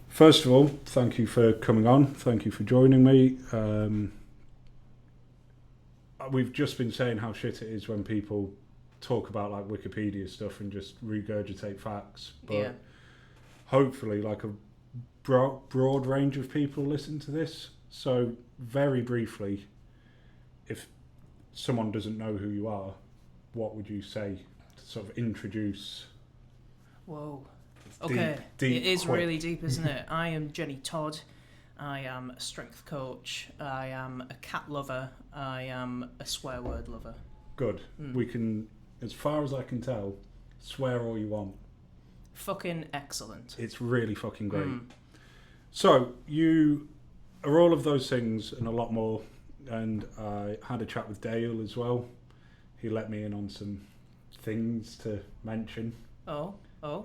First of all, thank you for coming on. Thank you for joining me. We've just been saying how shit it is when people talk about like Wikipedia stuff and just regurgitate facts. But hopefully like a broad range of people listen to this. So very briefly, if someone doesn't know who you are, what would you say to sort of introduce? Whoa. Okay, deep, it is quick. really deep, isn't it? I am Jenny Todd. I am a strength coach. I am a cat lover. I am a swear word lover. Good. We can, as far as I can tell, swear all you want. Fucking excellent. It's really fucking great. So, you are all of those things and a lot more. And I had a chat with Dale as well. He let me in on some things to mention. Oh.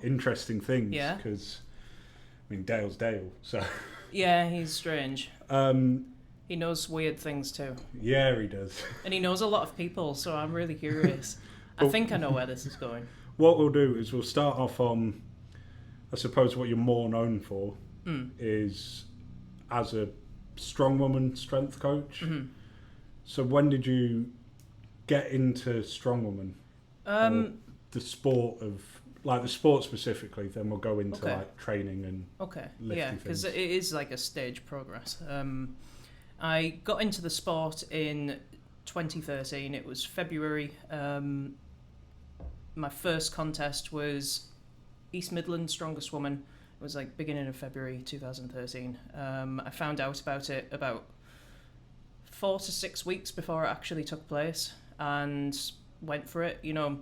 Interesting things. Yeah. Because, I mean, Dale's Dale, so... Yeah, he's strange. He knows weird things too. Yeah, he does. And he knows a lot of people, so I'm really curious. I think I know where this is going. What we'll do is we'll start off on, I suppose, what you're more known for is as a Strongwoman strength coach. Mm-hmm. So when did you get into Strongwoman? The sport of... Like the sport specifically, then we'll go into like training and lifting because things. it is like a stage progress. I got into the sport in 2013. It was February. My first contest was East Midlands Strongest Woman. It was like beginning of February 2013. I found out about it about 4 to 6 weeks before it actually took place and went for it. You know,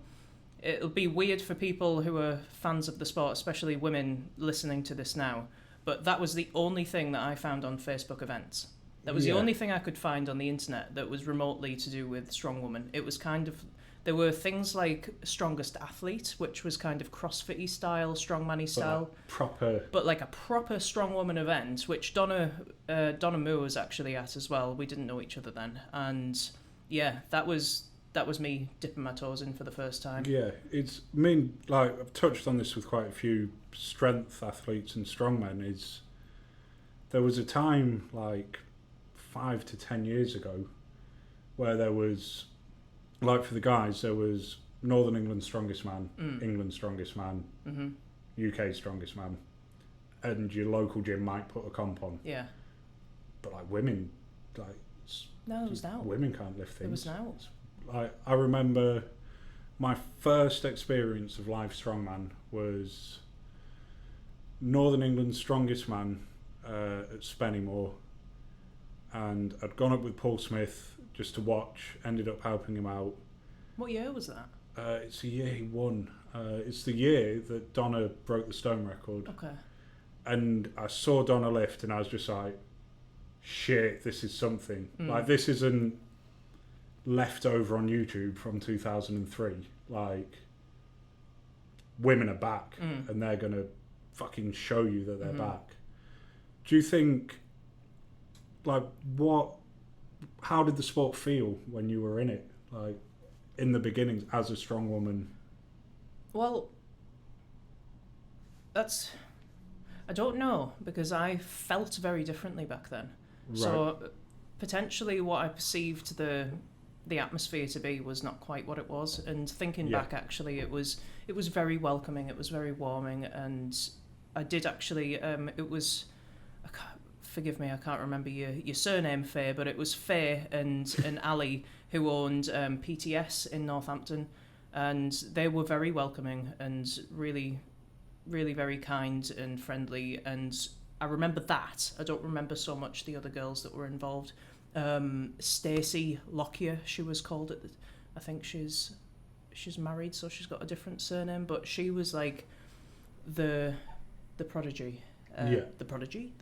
it'll be weird for people who are fans of the sport, especially women listening to this now, but that was the only thing that I found on Facebook events. That was the only thing I could find on the internet that was remotely to do with Strongwoman. It was kind of... There were things like Strongest Athlete, which was kind of CrossFit-y style, strongman-y style. But like a proper Strongwoman event, which Donna Moore was actually at as well. We didn't know each other then. And yeah, that was me dipping my toes in for the first time. Yeah, like I've touched on this with quite a few strength athletes and strongmen, is there was a time like 5 to 10 years ago where there was, like for the guys, there was Northern England Strongest Man, England Strongest Man, UK Strongest Man, and your local gym might put a comp on. Yeah. But like women, like... No, it was now. Women can't lift things. It was now. I remember my first experience of live strongman was Northern England's Strongest Man at Spennymoor, and I'd gone up with Paul Smith just to watch, ended up helping him out. What year was that? It's the year he won. It's the year that Donna broke the stone record. Okay. And I saw Donna lift and I was just like, shit, this is something. Like, this isn't left over on YouTube from 2003. Like, women are back and they're going to fucking show you that they're back. Do you think, like, how did the sport feel when you were in it? Like, in the beginnings as a strong woman? Well, I don't know, because I felt very differently back then. Right. So potentially what I perceived the atmosphere to be was not quite what it was. And thinking back, actually, it was very welcoming. It was very warming, and I did actually. It was. Forgive me, I can't remember your surname, Faye, but it was Faye and Ali who owned PTS in Northampton, and they were very welcoming and really, really very kind and friendly. And I remember that. I don't remember so much the other girls that were involved. Stacey Lockyer, she was called. I think she's married, so she's got a different surname. But she was like the prodigy. The prodigy.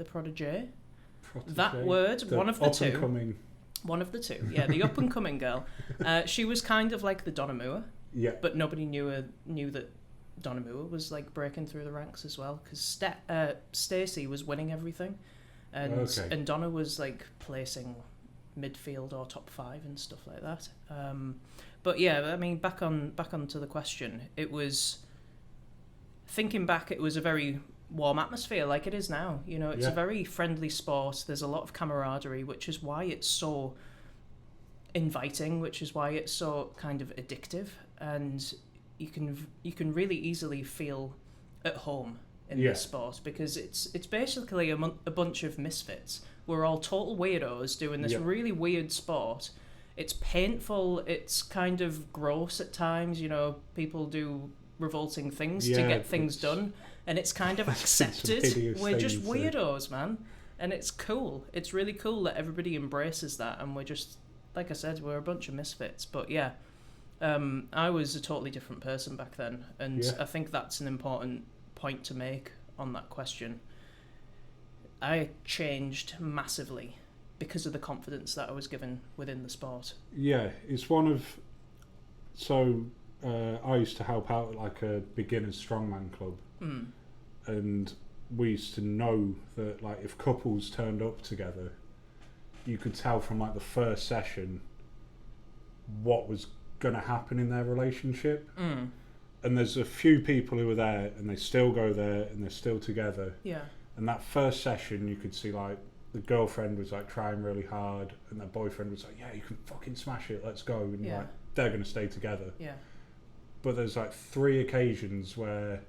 That word, one of the two. One of the two, yeah, the up and coming girl. She was kind of like the Donna Moore. Yeah. But nobody knew that Donna Moore was like breaking through the ranks as well, because Stacey was winning everything, and Donna was like placing midfield or top 5 and stuff like that. But yeah, I mean, back onto the question, it was thinking back, it was a very warm atmosphere like it is now. You know, it's a Yeah. very friendly sport. There's a lot of camaraderie, which is why it's so inviting, which is why it's so kind of addictive, and you can really easily feel at home in Yeah. this sport, because it's basically a bunch of misfits. We're all total weirdos doing this Yeah. really weird sport. It's painful, it's kind of gross at times, you know, people do revolting things to Yeah, get things it's- done, and it's kind of I've seen some accepted. hideous We're just things, weirdos, man. And it's cool. It's really cool that everybody embraces that, and we're just, like I said, we're a bunch of misfits. But yeah, I was a totally different person back then, and Yeah. I think that's an important point to make on that question. I changed massively because of the confidence that I was given within the sport. Yeah, it's one of. So I used to help out at like a beginners strongman club, and we used to know that like if couples turned up together, you could tell from like the first session what was going to happen in their relationship. And there's a few people who are there and they still go there and they're still together. Yeah. And that first session, you could see like the girlfriend was like trying really hard, and their boyfriend was like, "Yeah, you can fucking smash it, let's go." And Yeah. like they're gonna stay together. Yeah. But there's like 3 occasions where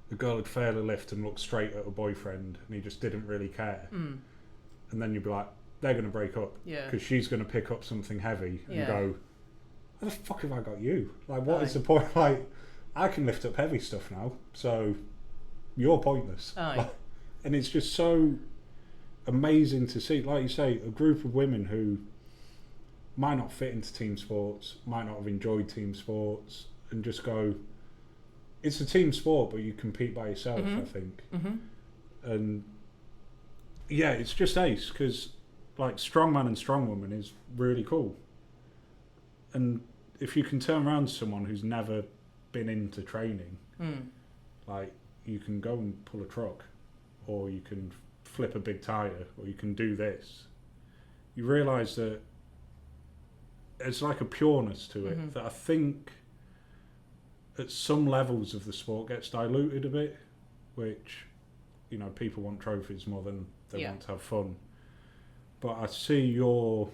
the girl would fail a lift and look straight at her boyfriend, and he just didn't really care. And then you'd be like, they're gonna break up Yeah. because she's gonna pick up something heavy and Yeah. go, "Where the fuck have I got you? Like, what is Aye. the point? Like, I can lift up heavy stuff now, so you're pointless." Aye. And it's just so amazing to see, like you say, a group of women who might not fit into team sports, might not have enjoyed team sports, and just go, it's a team sport, but you compete by yourself, I think. And yeah, it's just ace, because like strongman and strongwoman is really cool. And if you can turn around to someone who's never been into training, like you can go and pull a truck, or you can flip a big tire, or you can do this, you realise that there's like a pureness to it that I think at some levels of the sport gets diluted a bit, which, you know, people want trophies more than they want to have fun. But I see your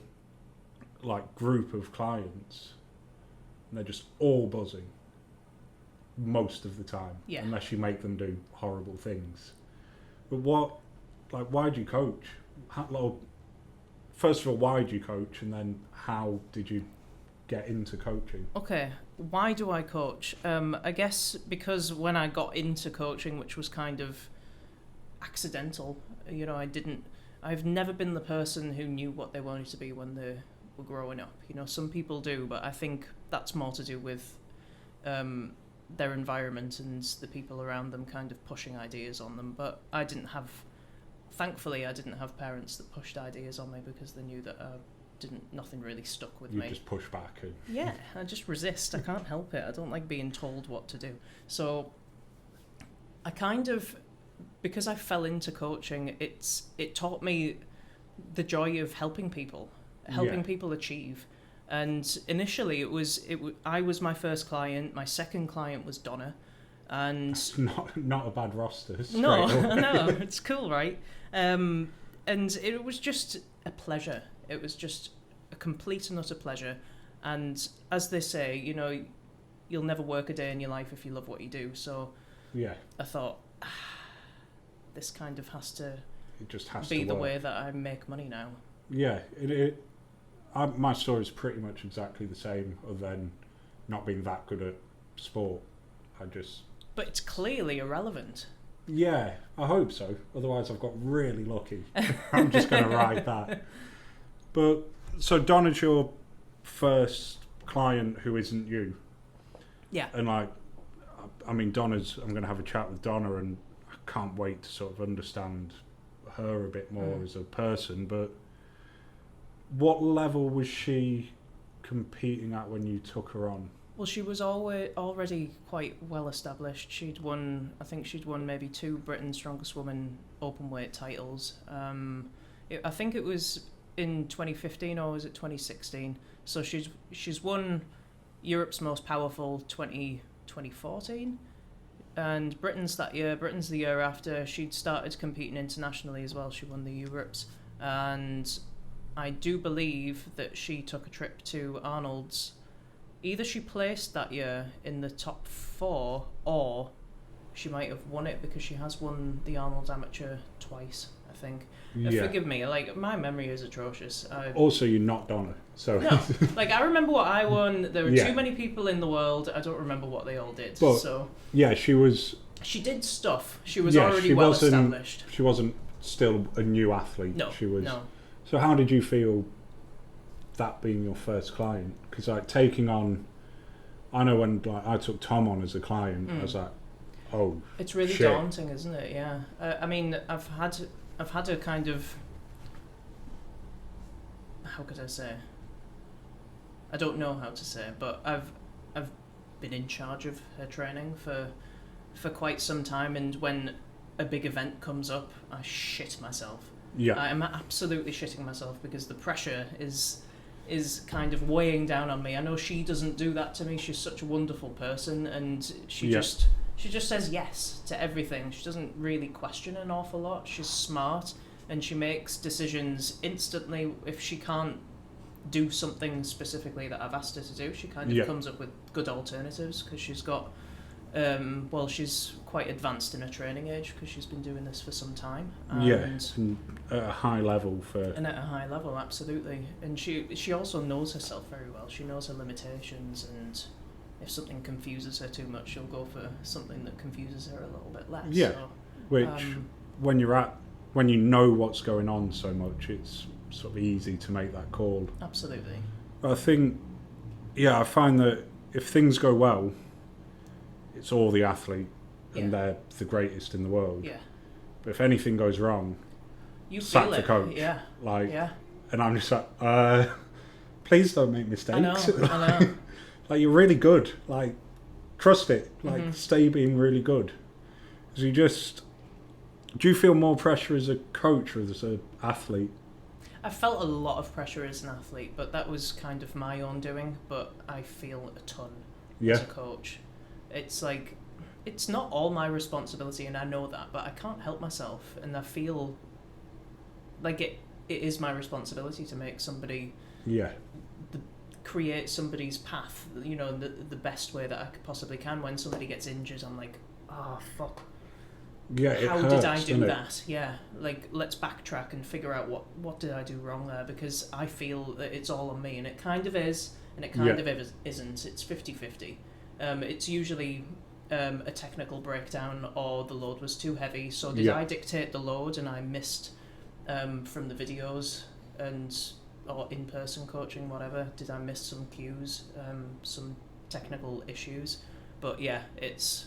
like group of clients and they're just all buzzing most of the time, unless you make them do horrible things. But why do you coach? First of all, why do you coach, and then how did you get into coaching? Okay, why do I coach? I guess because when I got into coaching, which was kind of accidental, you know, I've never been the person who knew what they wanted to be when they were growing up. You know, some people do, but I think that's more to do with their environment and the people around them kind of pushing ideas on them. But thankfully I didn't have parents that pushed ideas on me, because they knew that nothing really stuck with me. You just push back. Yeah, I just resist. I can't help it. I don't like being told what to do. So I kind of, because I fell into coaching, it taught me the joy of helping people achieve. And initially I was my first client. My second client was Donna, and That's not a bad roster. no, no, it's cool, right? And it was just a pleasure. It was just a complete and utter pleasure. And as they say, you know, you'll never work a day in your life if you love what you do. So yeah, I thought, this kind of has to has be to the work. way that I make money now. Yeah, my story is pretty much exactly the same, other than not being that good at sport. But it's clearly irrelevant. Yeah, I hope so. Otherwise, I've got really lucky. I'm just going to ride that. But so Donna's your first client who isn't you. Yeah. And like, I mean, I'm going to have a chat with Donna, and I can't wait to sort of understand her a bit more as a person. But what level was she competing at when you took her on? Well, she was already quite well established. I think she'd won maybe 2 Britain's Strongest Woman openweight titles. I think it was in 2015, or was it 2016? So she's won Europe's Most Powerful 2014. and Britain's that year. Britain's the year after. She'd started competing internationally as well. She won the Europes, and I do believe that she took a trip to Arnold's. Either she placed that year in the top 4, or she might have won it, because she has won the Arnold's Amateur twice, I think. Forgive me, like, my memory is atrocious. Also, you're not Donna, so... No, like, I remember what I won. There were too many people in the world. I don't remember what they all did. But, so yeah, she was... She did stuff. She was already well established. She wasn't still a new athlete. No, she was. No. So how did you feel that being your first client? Because, like, taking on... I know when I took Tom on as a client, I was like, oh, it's really shit. daunting, isn't it? Yeah. I mean, I've had a kind of, how could I say? I don't know how to say, but I've been in charge of her training for quite some time, and when a big event comes up, I shit myself. Yeah. I'm absolutely shitting myself, because the pressure is kind of weighing down on me. I know she doesn't do that to me. She's such a wonderful person, and she just says yes to everything. She doesn't really question an awful lot. She's smart, and she makes decisions instantly. If she can't do something specifically that I've asked her to do, she kind of comes up with good alternatives, because she's got she's quite advanced in her training age, because she's been doing this for some time. And at a high level And at a high level, absolutely. And she also knows herself very well. She knows her limitations, and if something confuses her too much, she'll go for something that confuses her a little bit less. Yeah, so, which when you know what's going on so much, it's sort of easy to make that call. Absolutely. I think, I find that if things go well, it's all the athlete, and they're the greatest in the world. Yeah. But if anything goes wrong, you sack feel the it. coach. Yeah. And I'm just like, please don't make mistakes. I know. Like, you're really good. Like, trust it. Like, stay being really good. Because do you feel more pressure as a coach or as an athlete? I felt a lot of pressure as an athlete, but that was kind of my own doing. But I feel a ton as a coach. It's like, it's not all my responsibility, and I know that, but I can't help myself, and I feel like it is my responsibility to make somebody create somebody's path, the best way that I possibly can. When somebody gets injured, I'm like, oh fuck, how did I do that? Yeah, like, let's backtrack and figure out what did I do wrong there, because I feel that it's all on me, and it kind of is, and it kind of isn't. It's 50-50. It's usually a technical breakdown, or the load was too heavy. So did I dictate the load and I missed from the videos or in-person coaching, whatever? Did I miss some cues, some technical issues? But it's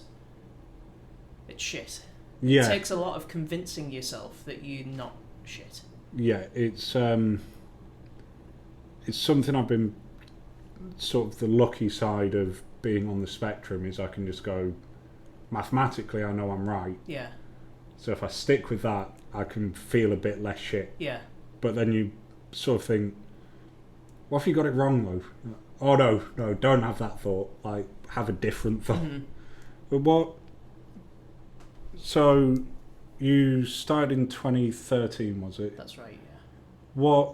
shit. It takes a lot of convincing yourself that you're not shit. Yeah, it's something I've been sort of the lucky side of being on the spectrum, is I can just go, mathematically I know I'm right. Yeah. So if I stick with that, I can feel a bit less shit. Yeah. But then you sort of think, what if you got it wrong though? Oh no, don't have that thought. Like, have a different thought. But so you started in 2013, was it? That's right, yeah. What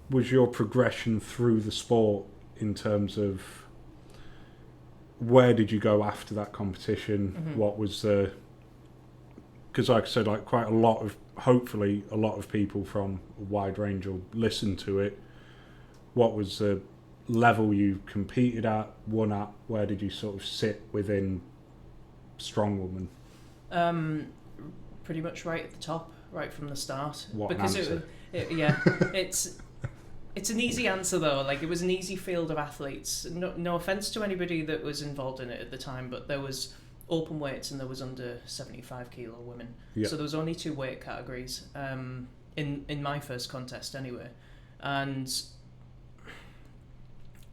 was your progression through the sport in terms of, where did you go after that competition? What was the... Because like I said, like, quite hopefully a lot of people from a wide range will listen to it. What was the level you competed at, won at? Where did you sort of sit within Strongwoman? Pretty much right at the top, right from the start. What because an answer. It's an easy answer though. Like, it was an easy field of athletes. No offense to anybody that was involved in it at the time, but there was open weights and there was under 75 kilo women. Yeah. So there was only 2 weight categories in my first contest anyway. And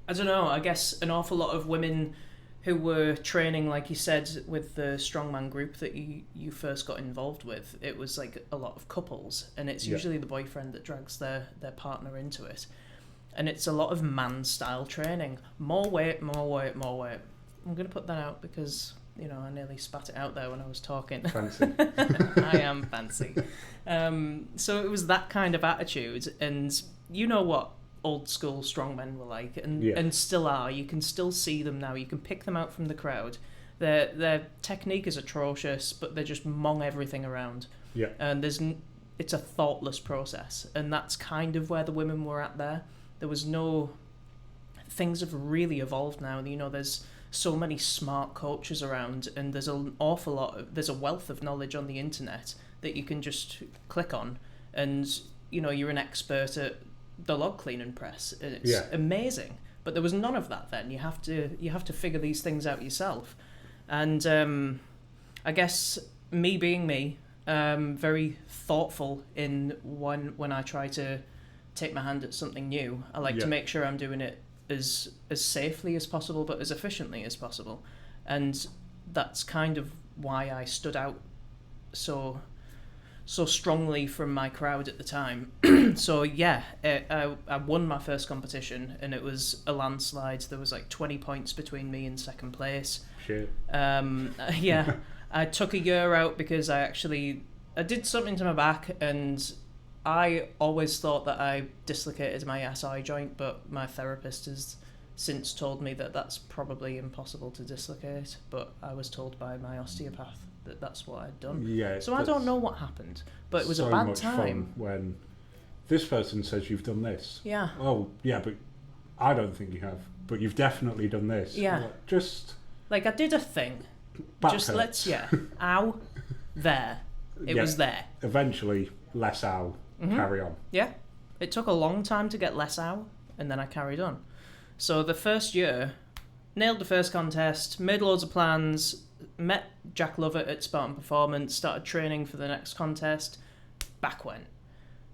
I don't know, I guess an awful lot of women who were training, like you said, with the strongman group that you first got involved with, it was like a lot of couples, and it's usually the boyfriend that drags their partner into it. And it's a lot of man-style training. More weight, more weight, more weight. I'm going to put that out because I nearly spat it out there when I was talking. Fancy. I am fancy. So it was that kind of attitude, and you know what old school strongmen were like, and still are. You can still see them now. You can pick them out from the crowd. Their technique is atrocious, but they just mong everything around. Yeah. And it's a thoughtless process, and that's kind of where the women were at there. There was no... Things have really evolved now. There's so many smart coaches around, and there's an awful lot. There's a wealth of knowledge on the internet that you can just click on, and you're an expert at the log cleaning press. It's amazing. But there was none of that then. You have to figure these things out yourself. And I guess me being me, very thoughtful in when I try to take my hand at something new. I like to make sure I'm doing it as safely as possible, but as efficiently as possible. And that's kind of why I stood out so strongly from my crowd at the time. So I won my first competition, and it was a landslide. There was like 20 points between me and second place. Shit. I took a year out because I did something to my back, and I always thought that I dislocated my SI joint, but my therapist has since told me that that's probably impossible to dislocate, but I was told by my osteopath that that's what I'd done. Yeah. So I don't know what happened, but it was so a bad much time. Fun when this person says you've done this. Yeah. Oh, yeah, but I don't think you have. But you've definitely done this. Yeah. Like, I did a thing. Back just hurts. Ow. There. It was there. Eventually, less ow. Mm-hmm. Carry on. Yeah. It took a long time to get less ow, and then I carried on. So the first year, nailed the first contest, made loads of plans, met Jack Lovett at Spartan Performance, started training for the next contest, back went.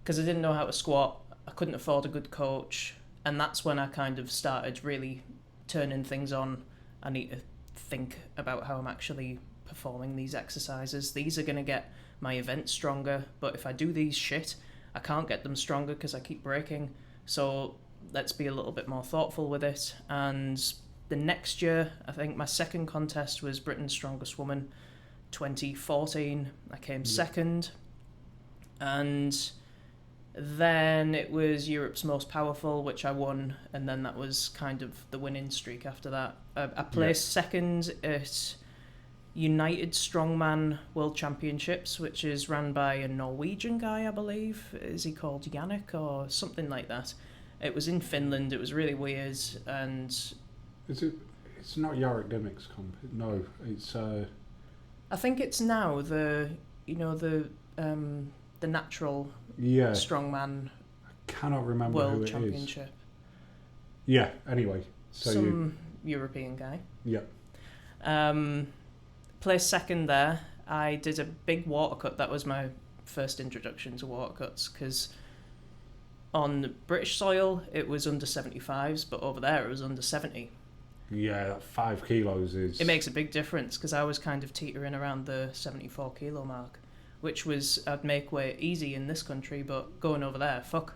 Because I didn't know how to squat, I couldn't afford a good coach, and that's when I kind of started really turning things on. I need to think about how I'm actually performing these exercises. These are going to get my event stronger, but if I do these shit, I can't get them stronger because I keep breaking. So let's be a little bit more thoughtful with it. And the next year, I think my second contest was Britain's Strongest Woman, 2014. I came second. And then it was Europe's Most Powerful, which I won, and then that was kind of the winning streak after that. I placed second at United Strongman World Championships, which is ran by a Norwegian guy, I believe. Is he called Yannick or something like that? It was in Finland. It was really weird, and it's not Yorick Dimmick's comp. No, it's I think it's now the natural strongman. I cannot remember World who it Championship. is. Yeah. Anyway, so some European guy. Yeah. Placed second there. I did a big water cut. That was my first introduction to water cuts, because on British soil it was under 75s, but over there it was under 70. Yeah, that 5 kilos is... It makes a big difference, because I was kind of teetering around the 74 kilo mark, which was, I'd make weight easy in this country, but going over there, fuck.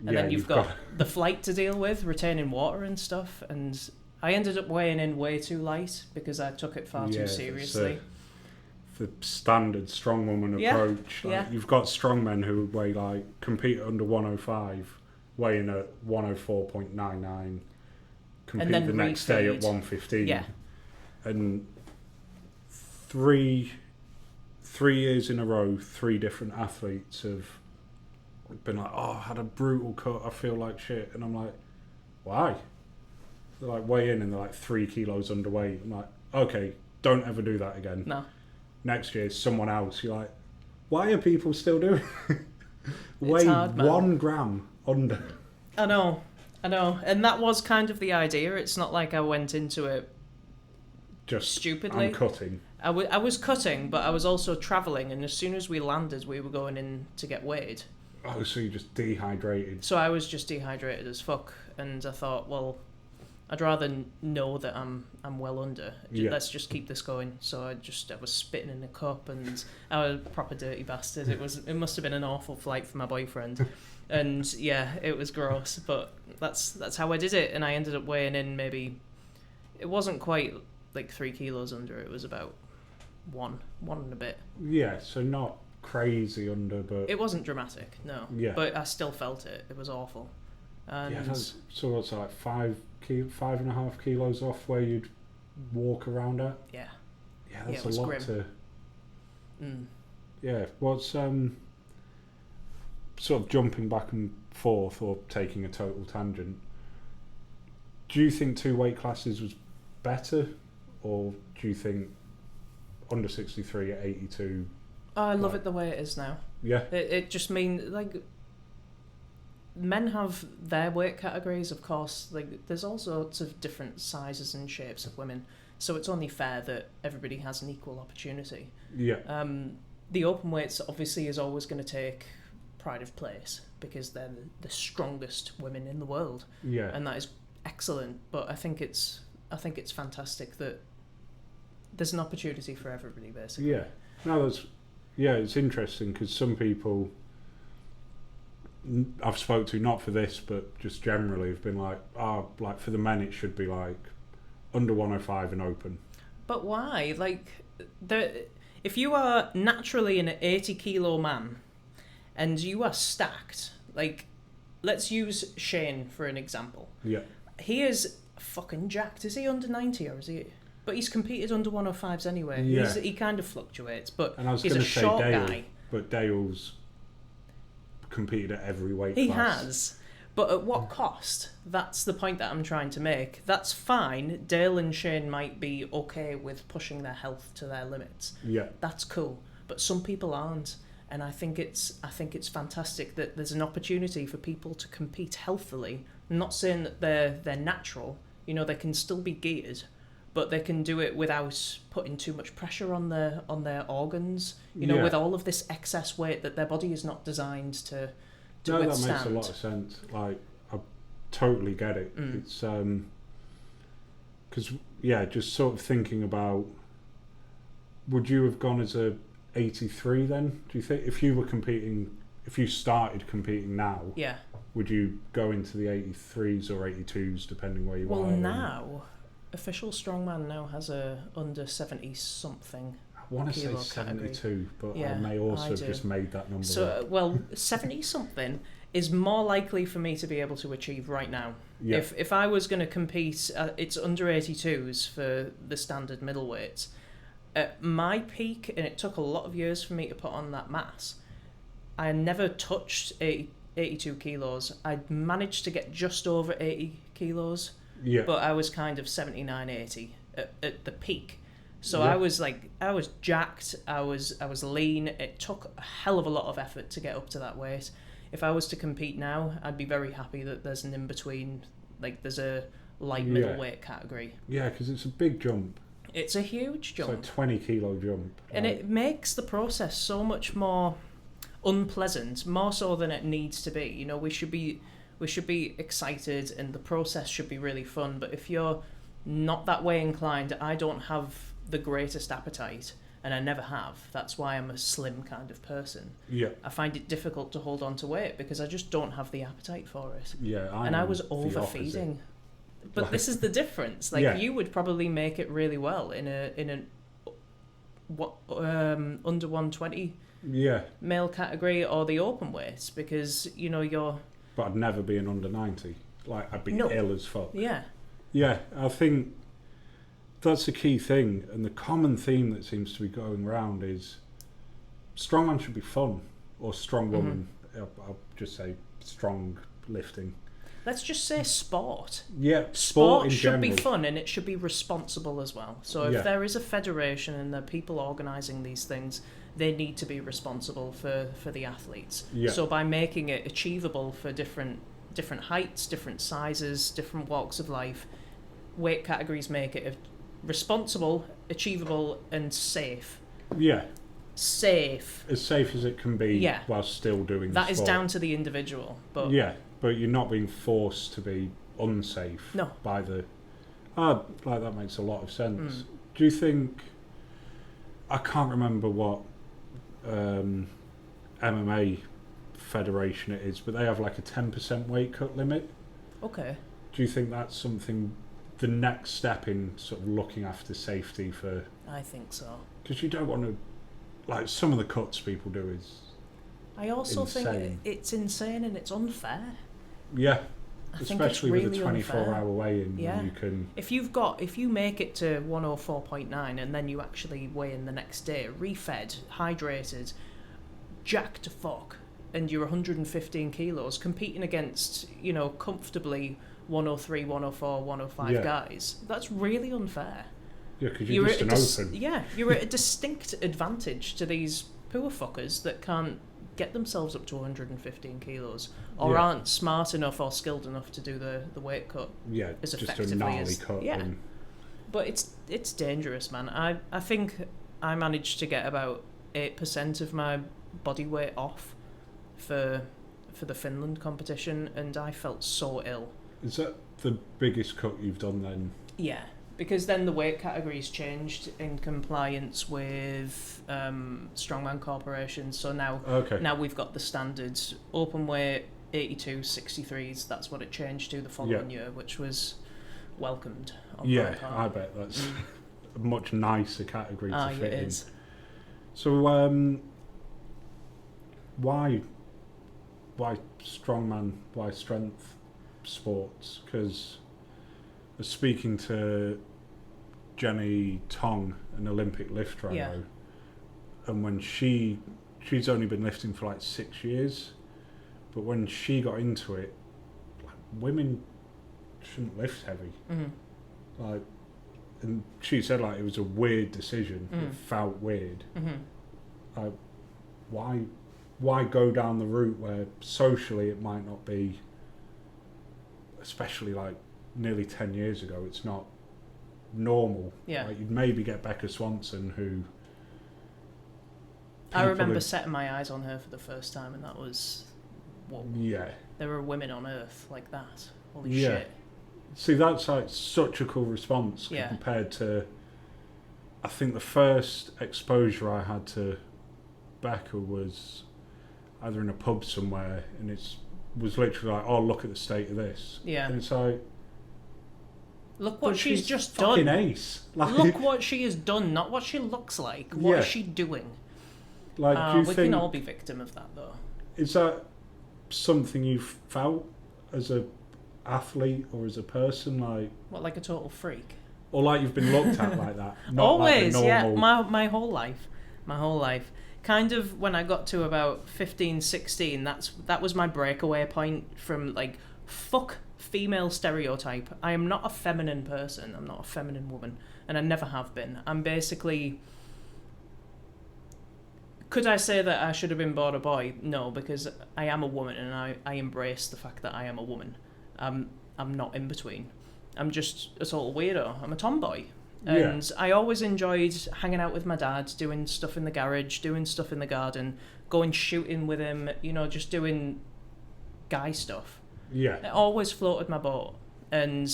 And then you've got the flight to deal with, retaining water and stuff, and I ended up weighing in way too light because I took it far too seriously. The standard strongwoman approach. You've got strongmen who weigh compete under 105, weighing at 104.99, compete the next day at 115. Yeah. And three years in a row, 3 different athletes have been like, oh, I had a brutal cut, I feel like shit. And I'm like, why? They're like, weigh in and they're like 3 kilos underweight. I'm like, okay, don't ever do that again. No. Next year, someone else. You're like, why are people still doing it? Weigh hard, 1 gram under. I know. And that was kind of the idea. It's not like I went into it just stupidly. I'm cutting. I was cutting, but I was also travelling, and as soon as we landed, we were going in to get weighed. Oh, so you just dehydrated. So I was just dehydrated as fuck, and I thought, well, I'd rather know that I'm well under. Let's just keep this going. So I was spitting in a cup, and I was a proper dirty bastard. It must have been an awful flight for my boyfriend, and yeah, it was gross. But that's how I did it, and I ended up weighing in maybe. It wasn't quite like 3 kilos under. It was about one and a bit. Yeah, so not crazy under, but it wasn't dramatic, no. Yeah. But I still felt it. It was awful. And yeah, so what's that, like 5.5 kilos off where you'd walk around at? Yeah. Yeah, that's it was a lot grim. to. Mm. Yeah, what's sort of jumping back and forth or taking a total tangent? Do you think 2 weight classes was better, or do you think under 63 at 82? I love it the way it is now. Yeah. It just means, like, men have their weight categories, of course. Like, there's all sorts of different sizes and shapes of women, so it's only fair that everybody has an equal opportunity. Yeah. The open weights obviously is always going to take pride of place because they're the strongest women in the world. Yeah. And that is excellent. But I think it's fantastic that there's an opportunity for everybody, basically. Yeah. No, it's interesting because some people I've spoke to, not for this but just generally, have been like, like for the men it should be like under 105 and open. But why? Like, if you are naturally an 80 kilo man and you are stacked, like, let's use Shane for an example. Yeah. He is fucking jacked. Is he under 90 or is he? But he's competed under 105s anyway. Yeah. He kind of fluctuates, but and I was he's a short Dale, guy. But Dale's competed at every weight class. He has. But at what cost? That's the point that I'm trying to make. That's fine. Dale and Shane might be okay with pushing their health to their limits. Yeah. That's cool. But some people aren't. And I think it's fantastic that there's an opportunity for people to compete healthily. I'm not saying that they're natural. You know, they can still be geared, but they can do it without putting too much pressure on their organs. You know, with all of this excess weight that their body is not designed to withstand. That makes a lot of sense. Like, I totally get it. It's because just sort of thinking about, would you have gone as a 83 then? Do you think if you started competing now? Yeah. Would you go into the 83s or 82s depending where you are? Well, now official strongman now has a under 70 something. I want to say 72, but I may also have just made that number up. Well, 70 something is more likely for me to be able to achieve right now. Yeah. If I was going to compete, it's under 82s for the standard middleweights. At my peak, and it took a lot of years for me to put on that mass, I never touched 82 kilos. I managed to get just over 80 kilos, but I was kind of 79, 80 at the peak. So I was jacked, I was lean. It took a hell of a lot of effort to get up to that weight. If I was to compete now, I'd be very happy that there's an in-between, like there's a light middleweight category. Yeah, because it's a big jump. It's a huge jump. It's a 20 kilo jump. And it makes the process so much more unpleasant, more so than it needs to be. You know, we should be excited and the process should be really fun. But if you're not that way inclined, I don't have the greatest appetite, and I never have. That's why I'm a slim kind of person. Yeah. I find it difficult to hold on to weight because I just don't have the appetate for it. Yeah. I was overfeeding. But this is the difference. Like, you would probably make it really well in an under 120 male category or the open weights, because you know you're. But I'd never be an under 90. Like, I'd be ill as fuck. Yeah. Yeah, I think that's the key thing, and the common theme that seems to be going around is strongman should be fun, or strong woman. I'll just say strong lifting. Let's just say sport. Yeah, sport should be fun, and it should be responsible as well. So if there is a federation and there are people organising these things, they need to be responsible for the athletes. Yeah. So by making it achievable for different heights, different sizes, different walks of life, weight categories make it responsible, achievable, and safe. Yeah. Safe. As safe as it can be while still doing that. That is down to the individual. But but you're not being forced to be unsafe by the... like, that makes a lot of sense. Do you think... I can't remember what MMA federation it is, but they have like a 10% weight cut limit. Okay. Do you think that's something the next step in sort of looking after safety for... I think so. Because you don't want to... Like, some of the cuts people do is I also insane. think it's insane and it's unfair. Yeah. I Especially think it's with really a 24-hour weigh-in, Yeah. when you can... If you make it to 104.9 and then you actually weigh in the next day, refed, hydrated, jacked to fuck, and you're 115 kilos, competing against, you know, comfortably 103, 104, 105 Yeah. guys, that's really unfair. Yeah, because you're just an open. Yeah, you're at a distinct advantage to these poor fuckers that can't get themselves up to 115 kilos or Yeah. aren't smart enough or skilled enough to do the weight cut Yeah, as just effectively a gnarly as... cut. Yeah. And, But it's dangerous, man. I think I managed to get about 8% of my body weight off for the Finland competition, and I felt so ill. is that the biggest cut you've done then? Yeah, because then the weight categories changed in compliance with Strongman Corporation. So now we've got the standards open weight 82, 63s. That's what it changed to the following year, which was welcomed. On my part. I bet that's a much nicer category to fit in. Is. So, why strongman? Why strength sports? Because I was speaking to Jenny Tong, an Olympic lifter I know, and when she's only been lifting for like 6 years, but when she got into it, like, women shouldn't lift heavy. Mm-hmm. Like, and she said like it was a weird decision. It felt weird. Mm-hmm. Like, why go down the route where socially it might not be, especially like nearly 10 years ago, it's not normal. Yeah. Like, you'd maybe get Becca Swanson, who I remember setting my eyes on her for the first time, and that was, whoa. Yeah. There are women on Earth like that. Holy Yeah. shit. See, that's like such a cool response compared to, I think the first exposure I had to Becca was either in a pub somewhere, and was literally like, oh, look at the state of this. Yeah. And it's like, look what she's just fucking done. ace. Like, look what she has done, not what she looks like. What is she doing? Like, do you we think, can all be victim of that, though. is that something you've felt as a athlete or as a person, like, What, like a total freak? or like you've been looked at like that? Not Always, like a normal... yeah. My whole life. Kind of when I got to about 15, 16, that was my breakaway point from, like, fuck female stereotype. I am not a feminine person. I'm not a feminine woman, and I never have been. I'm basically... Could I say that I should have been born a boy? No, because I am a woman, and I embrace the fact that I am a woman. I'm not in between. I'm just a total weirdo. I'm a tomboy. And I always enjoyed hanging out with my dad, doing stuff in the garage, doing stuff in the garden, going shooting with him, you know, just doing guy stuff. Yeah. It always floated my boat. And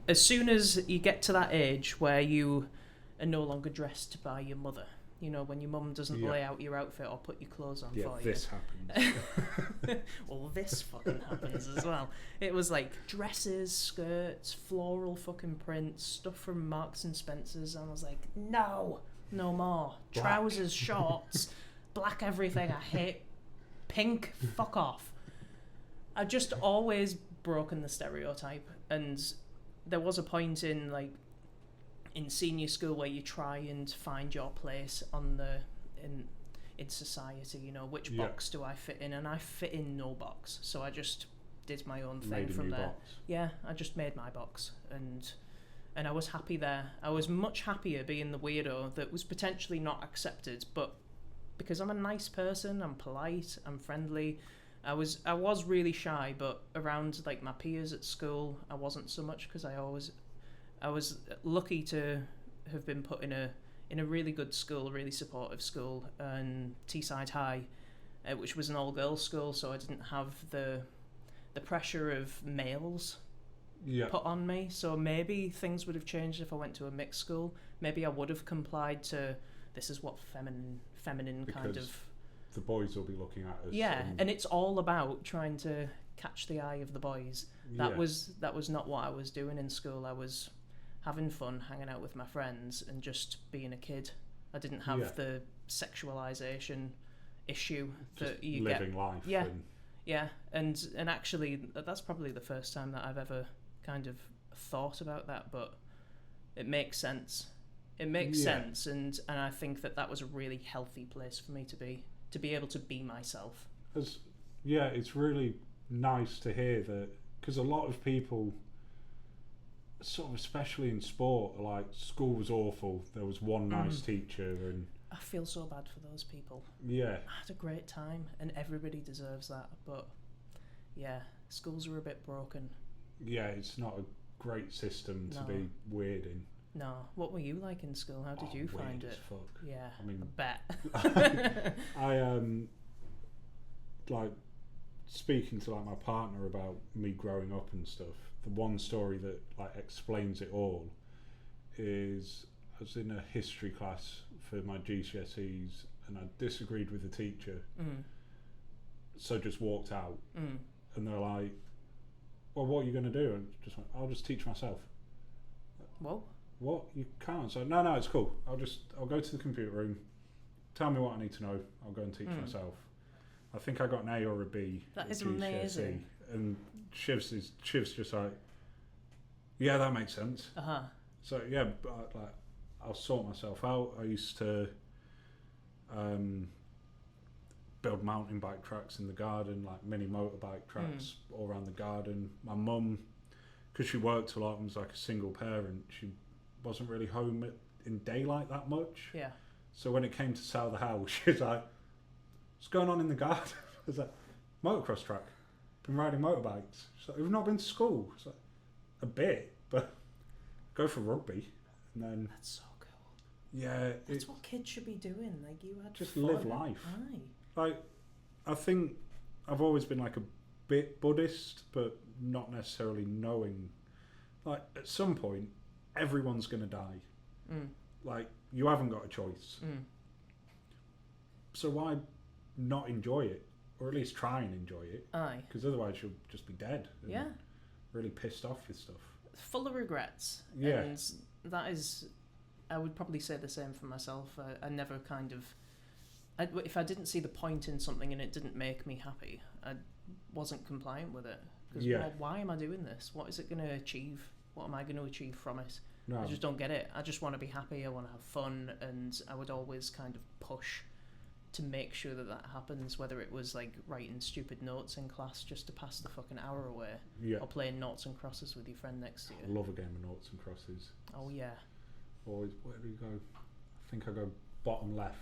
as soon as you get to that age where you are no longer dressed by your mother, you know, when your mum doesn't lay out your outfit or put your clothes on for you. This happens. Well, this fucking happens as well. It was like dresses, skirts, floral fucking prints, stuff from Marks and Spencer's. And I was like, no more. Black. Trousers, shorts, black everything. I hate pink. Fuck off. I've just always broken the stereotype. And there was a point in, like, in senior school where you try and find your place in society, you know, which box do I fit in, and I fit in no box, so I just did my own thing from there. Box. Yeah, I just made my box, and I was happy there. I was much happier being the weirdo that was potentially not accepted, but because I'm a nice person, I'm polite, I'm friendly. I was really shy, but around, like, my peers at school, I wasn't so much, because I was lucky to have been put in a really good school, a really supportive school, and Teesside High, which was an all-girls school, so I didn't have the pressure of males put on me. So maybe things would have changed if I went to a mixed school. Maybe I would have complied to, this is what feminine because kind of... the boys will be looking at us. Yeah, and it's all about trying to catch the eye of the boys. That was not what I was doing in school. I was having fun, hanging out with my friends, and just being a kid. I didn't have the sexualization issue that you get. Living life. Yeah, and actually, that's probably the first time that I've ever kind of thought about that, but it makes sense. It makes sense, and I think that was a really healthy place for me to be able to be myself. It's really nice to hear that, because a lot of people, sort of especially in sport, are like, school was awful, there was one nice teacher, and I feel so bad for those people. Yeah. I had a great time, and everybody deserves that, but yeah, schools are a bit broken. Yeah, it's not a great system to be weird in. No. What were you like in school? How did you find it? Fuck. Yeah, I mean, I bet. I like speaking to like my partner about me growing up and stuff. The one story that like explains it all is I was in a history class for my GCSEs and I disagreed with the teacher, so just walked out. And they're like, "Well, what are you going to do?" And just went, "I'll just teach myself." Whoa. What? You can't. So no, it's cool. I'll go to the computer room. Tell me what I need to know. I'll go and teach myself. I think I got an A or a B. That is GCSE, amazing. And Shiv's just like, yeah, that makes sense. So yeah, but like, I'll sort myself out. I used to build mountain bike tracks in the garden, like mini motorbike tracks all around the garden. My mum, because she worked a lot and was like a single parent, she wasn't really home in daylight that much. Yeah. So when it came to sell the house, she was like, "What's going on in the garden?" I was like, "Motocross track. Been riding motorbikes." She's like, "We've not been to school." It's like, "A bit, but go for rugby." And then that's so cool. Yeah, that's what kids should be doing. Like, you had just fun. live life. Aye. Like, I think I've always been like a bit Buddhist, but not necessarily knowing. Like, at some point, everyone's going to die. Like, you haven't got a choice. So why not enjoy it? Or at least try and enjoy it. Aye. Because otherwise you'll just be dead. And yeah. Really pissed off with stuff. Full of regrets. Yeah. And that is, I would probably say the same for myself. I never kind of, if I didn't see the point in something and it didn't make me happy, I wasn't compliant with it. Because, well, why am I doing this? What is it going to achieve? What am I going to achieve from it? No. I just don't get it. I just want to be happy. I want to have fun. And I would always kind of push to make sure that happens, whether it was like writing stupid notes in class just to pass the fucking hour away, or playing noughts and crosses with your friend next to you. I love a game of noughts and crosses. Oh yeah. Always, where do you go? I think I go bottom left.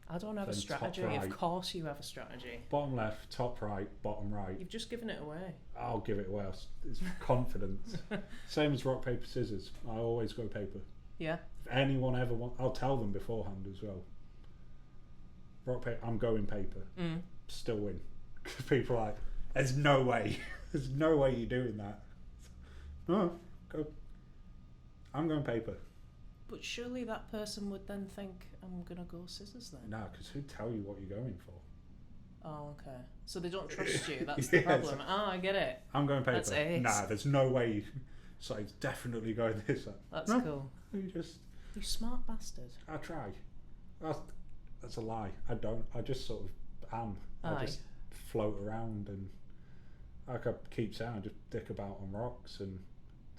I don't have a strategy. Right. Of course you have a strategy. Bottom left, top right, bottom right. You've just given it away. I'll give it away. It's confidence. Same as rock, paper, scissors. I always go paper. Yeah. If anyone ever wants, I'll tell them beforehand as well. Rock, paper, I'm going paper. Still win. Because people are like, there's no way. There's no way you're doing that. No, go. I'm going paper. But surely that person would then think, I'm going to go scissors then. No, because who'd tell you what you're going for? Oh, okay. So they don't trust you. That's the problem. I get it. I'm going paper. That's ace. Nah, there's no way. So it's definitely going this way. That's cool. You smart bastard. I try. That's a lie. I don't. I just sort of am. I just float around and, like I keep saying, I just dick about on rocks and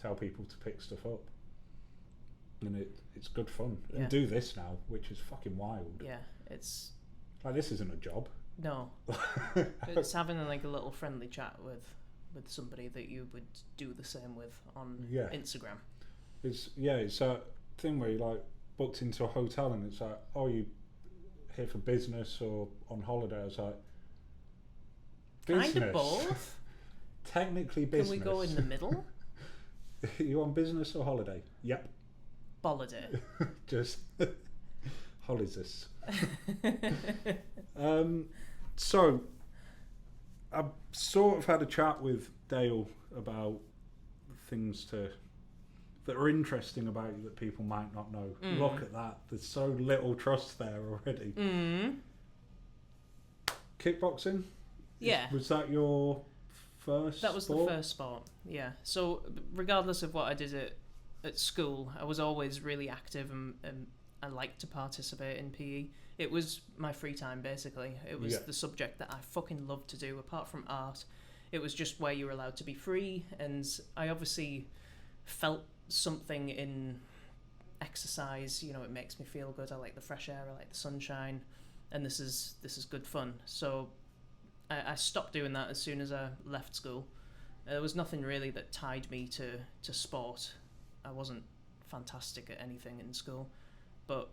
tell people to pick stuff up. And it's good fun. Yeah. And do this now, which is fucking wild. Yeah, it's... Like, this isn't a job. No. It's having like a little friendly chat with somebody that you would do the same with on Instagram. It's that thing where you like booked into a hotel and it's like, oh, you here for business or on holiday? I was like, business. Kind of both. Technically business. Can we go in the middle? You on business or holiday? Yep. Holiday. Just holidays. So I sort of had a chat with Dale about things that are interesting about you that people might not know. Look at that. There's so little trust there already. Kickboxing? Yeah. Was that your first That was sport? the first sport, yeah. So regardless of what I did at school, I was always really active and I liked to participate in PE. It was my free time, basically. It was the subject that I fucking loved to do, apart from art. It was just where you were allowed to be free, and I obviously felt something in exercise. You know, it makes me feel good. I like the fresh air, I like the sunshine, and this is good fun. So I stopped doing that as soon as I left school. There was nothing really that tied me to sport. I wasn't fantastic at anything in school, but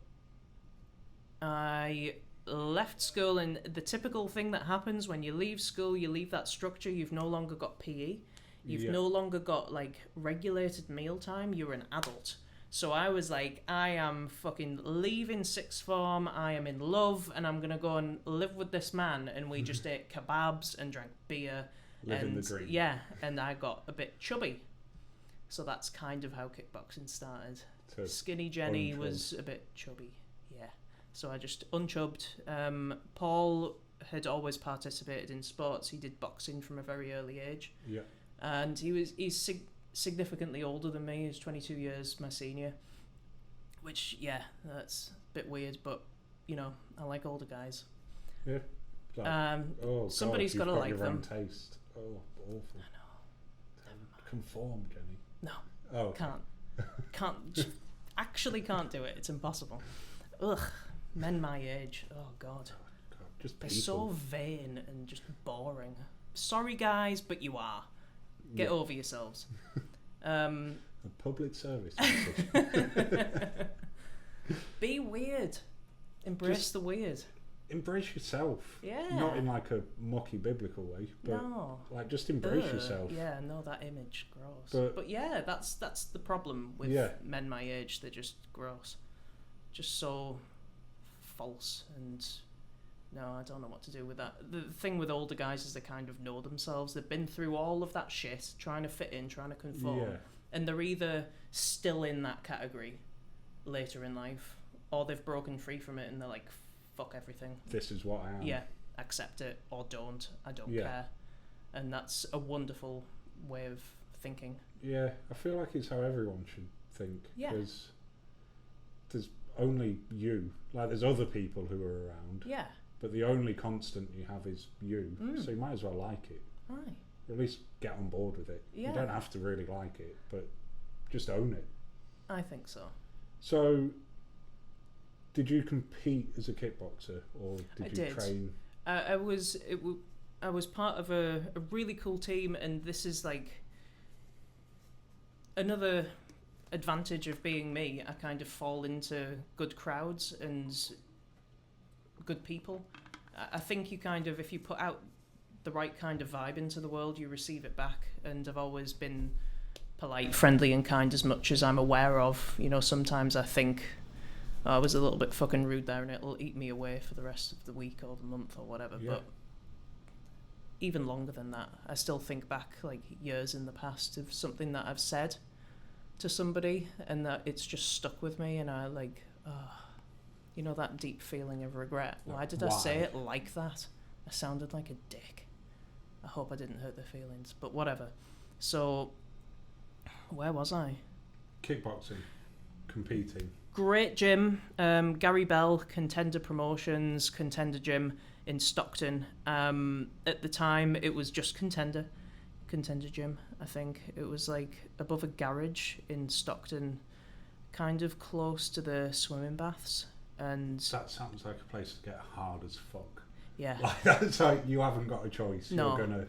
I left school, and the typical thing that happens when you leave school, you leave that structure. You've no longer got PE. You've no longer got like regulated mealtime. You're an adult. So I was like, I am fucking leaving sixth form. I am in love, and I'm gonna go and live with this man. And we just ate kebabs and drank beer. Living the dream. Yeah, and I got a bit chubby. So that's kind of how kickboxing started. So Skinny Jenny was a bit chubby. Yeah. So I just unchubbed. Paul had always participated in sports. He did boxing from a very early age. Yeah. And he's significantly older than me. He's 22 years my senior. Which, yeah, that's a bit weird, but, you know, I like older guys. Yeah. Like, somebody's got to like your them. Own taste. Oh, awful. I know. Conform, Jenny. No. Oh. Okay. Can't do it. It's impossible. Ugh. Men my age. Oh, God. Just They're people. so vain and just boring. Sorry, guys, but you are. Get over yourselves. A public service message. Be weird. Embrace the weird. Embrace yourself. Yeah. Not in like a mucky biblical way, but like just embrace yourself. Yeah, no, that image, gross. But yeah, that's the problem with men my age. They're just gross. Just so false, and no, I don't know what to do with that. The thing with older guys is they kind of know themselves. They've been through all of that shit, trying to fit in, trying to conform, and they're either still in that category later in life, or they've broken free from it and they're like, fuck everything. This is what I am. Yeah, accept it or don't. I don't care. And that's a wonderful way of thinking. Yeah, I feel like it's how everyone should think. Yeah. Because there's only you. Like, there's other people who are around. Yeah. But the only constant you have is you. So you might as well like it. Right. Or at least get on board with it. Yeah. You don't have to really like it, but just own it. I think so. So, did you compete as a kickboxer, or did you train? I was part of a really cool team, and this is like another advantage of being me. I kind of fall into good crowds and good people. I think you kind of, if you put out the right kind of vibe into the world, you receive it back. And I've always been polite, friendly, and kind as much as I'm aware of. You know, sometimes I think, I was a little bit fucking rude there, and it'll eat me away for the rest of the week or the month or whatever. Yeah. But even longer than that, I still think back like years in the past of something that I've said to somebody, and that it's just stuck with me, and I like, you know, that deep feeling of regret. Why did I say it like that? I sounded like a dick. I hope I didn't hurt their feelings, but whatever. So, where was I? Kickboxing, competing. Great gym, Gary Bell, Contender Promotions, Contender Gym in Stockton. At the time, it was just Contender Gym, I think. It was like above a garage in Stockton, kind of close to the swimming baths. And that sounds like a place to get hard as fuck. Yeah. Like, that's like, you haven't got a choice. No. You're gonna...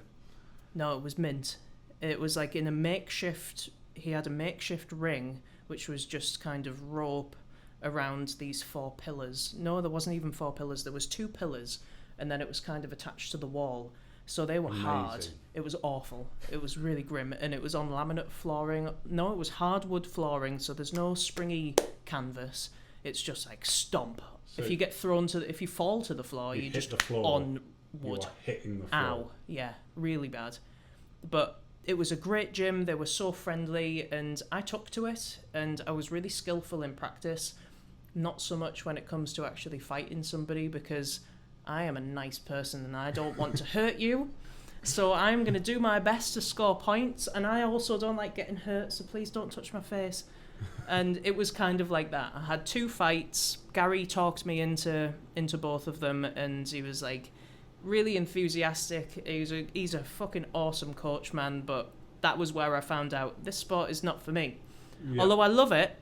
No, it was mint. It was like in a makeshift... He had a makeshift ring, which was just kind of rope around these 4 pillars. No, there wasn't even 4 pillars. There was 2 pillars, and then it was kind of attached to the wall. So they were hard. It was awful. It was really grim, and it was on laminate flooring. No, it was hardwood flooring, so there's no springy canvas. It's just like stomp. So if you fall to the floor, you just the floor, on wood. You are hitting the floor. Ow. Yeah, really bad. But it was a great gym. They were so friendly, and I took to it, and I was really skillful in practice. Not so much when it comes to actually fighting somebody, because I am a nice person and I don't want to hurt you. So I'm going to do my best to score points, and I also don't like getting hurt, so please don't touch my face. And it was kind of like that. I had 2 fights. Gary talked me into both of them, and he was like really enthusiastic. He's a fucking awesome coach, man, but that was where I found out this sport is not for me. Yeah. Although I love it,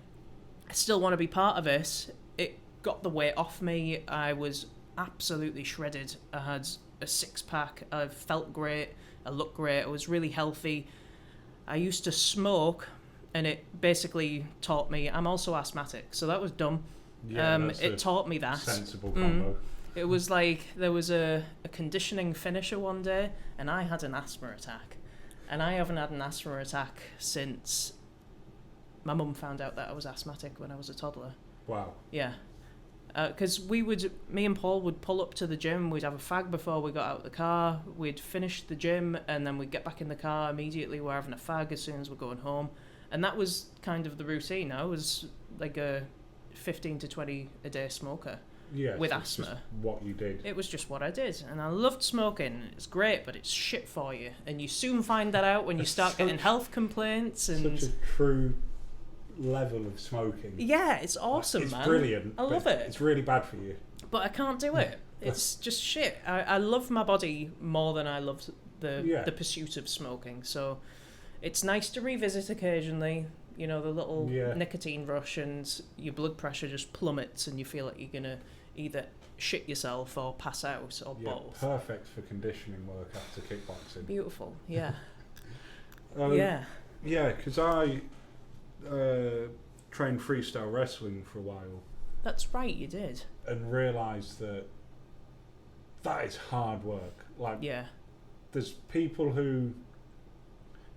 I still want to be part of it. It got the weight off me. I was absolutely shredded. I had a 6-pack. I felt great. I looked great. I was really healthy. I used to smoke, and it basically taught me. I'm also asthmatic, so that was dumb. Yeah, it taught me that. Sensible combo. It was like there was a conditioning finisher one day, and I had an asthma attack. And I haven't had an asthma attack since my mum found out that I was asthmatic when I was a toddler. Wow. Yeah. Because me and Paul would pull up to the gym, we'd have a fag before we got out of the car, we'd finish the gym, and then we'd get back in the car immediately, we're having a fag as soon as we're going home. And that was kind of the routine. I was like a 15 to 20 a day smoker. Yeah, with so asthma. Just what you did. It was just what I did, and I loved smoking. It's great, but it's shit for you, and you soon find that out when you start getting health complaints. And such a true level of smoking. Yeah, it's awesome, it's man. It's brilliant. I love it. It's really bad for you. But I can't do it. It's just shit. I love my body more than I love the pursuit of smoking. So it's nice to revisit occasionally. You know, the little nicotine rush, and your blood pressure just plummets, and you feel like you're gonna either shit yourself or pass out or both. Perfect for conditioning work after kickboxing. Beautiful, yeah. Yeah, because I trained freestyle wrestling for a while. That's right, you did. And realised that is hard work. Like, there's people who,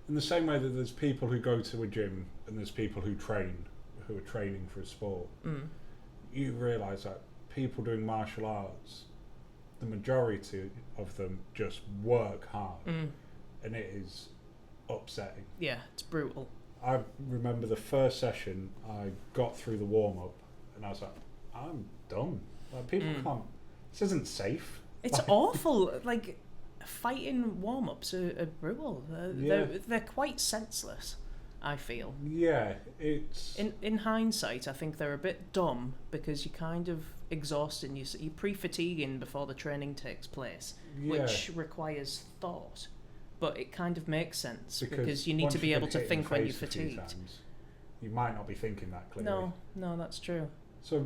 in the same way that there's people who go to a gym and there's people who are training for a sport, you realise that people doing martial arts, the majority of them just work hard, and it is upsetting. Yeah, it's brutal. I remember the first session, I got through the warm-up, and I was like, I'm done. Like, people can't, this isn't safe. It's awful. Like, fighting warm-ups are brutal. They're quite senseless, I feel. Yeah, it's... In hindsight, I think they're a bit dumb, because you're kind of exhausting. You're pre-fatiguing before the training takes place, which requires thought. But it kind of makes sense, because you need to be able to think when you're fatigued. Times, you might not be thinking that clearly. No, that's true. So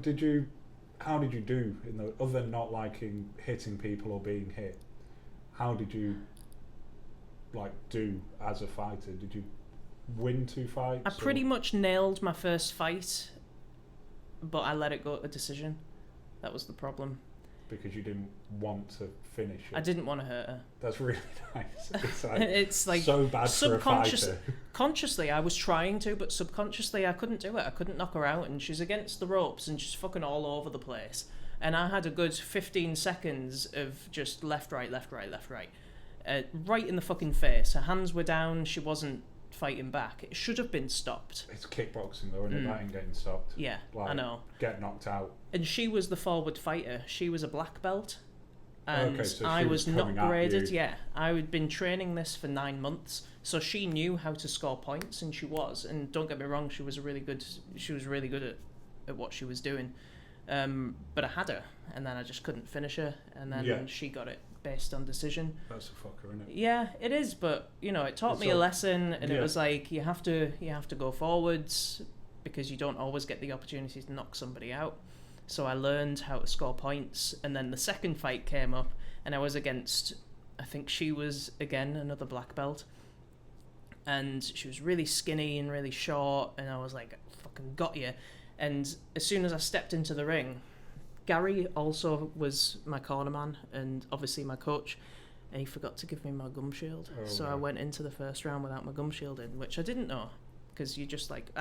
how did you do, other than not liking hitting people or being hit? How did you do as a fighter? Did you win 2 fights? I pretty much nailed my first fight, but I let it go to a decision. That was the problem. Because you didn't want to finish it. I didn't want to hurt her. That's really nice. It's like so bad for a fighter. Consciously, I was trying to, but subconsciously, I couldn't do it. I couldn't knock her out, and she's against the ropes, and she's fucking all over the place. And I had a good 15 seconds of just left, right, left, right, left, right. Right in the fucking face. Her hands were down. She wasn't fighting back. It should have been stopped. It's kickboxing though, isn't it? That ain't getting stopped. Yeah, I know. Get knocked out. And she was the forward fighter. She was a black belt. And so I was not graded. Yeah, I had been training this for 9 months, so she knew how to score points, and she was. And don't get me wrong, she was really good at what she was doing. But I had her, and then I just couldn't finish her, and then she got it based on decision. That's a fucker, isn't it? Yeah, it is, but it taught me a lesson, and it was like you have to go forwards, because you don't always get the opportunity to knock somebody out. So I learned how to score points, and then the second fight came up, and I was against, I think she was again another black belt, and she was really skinny and really short, and I was like, I fucking got you. And as soon as I stepped into the ring, Gary also was my corner man and obviously my coach, and he forgot to give me my gum shield. I went into the first round without my gum shield in, which I didn't know, because you're just like,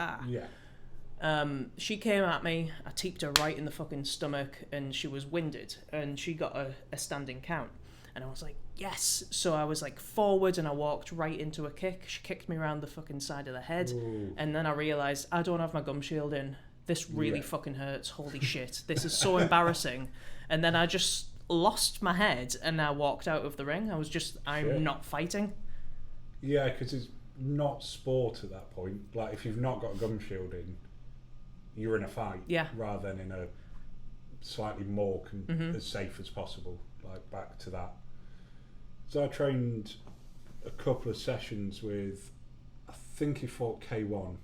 she came at me, I teeped her right in the fucking stomach, and she was winded, and she got a standing count. And I was like, yes. So I was like forward, and I walked right into a kick. She kicked me around the fucking side of the head. Ooh. And then I realised I don't have my gum shield in. This really fucking hurts. Holy shit. This is so embarrassing. And then I just lost my head and I walked out of the ring. I was just, I'm not fighting. Yeah, because it's not sport at that point. Like, if you've not got a gum shield in, you're in a fight. Yeah. Rather than in a slightly more as safe as possible. Like, back to that. So I trained a couple of sessions with, I think he fought K1,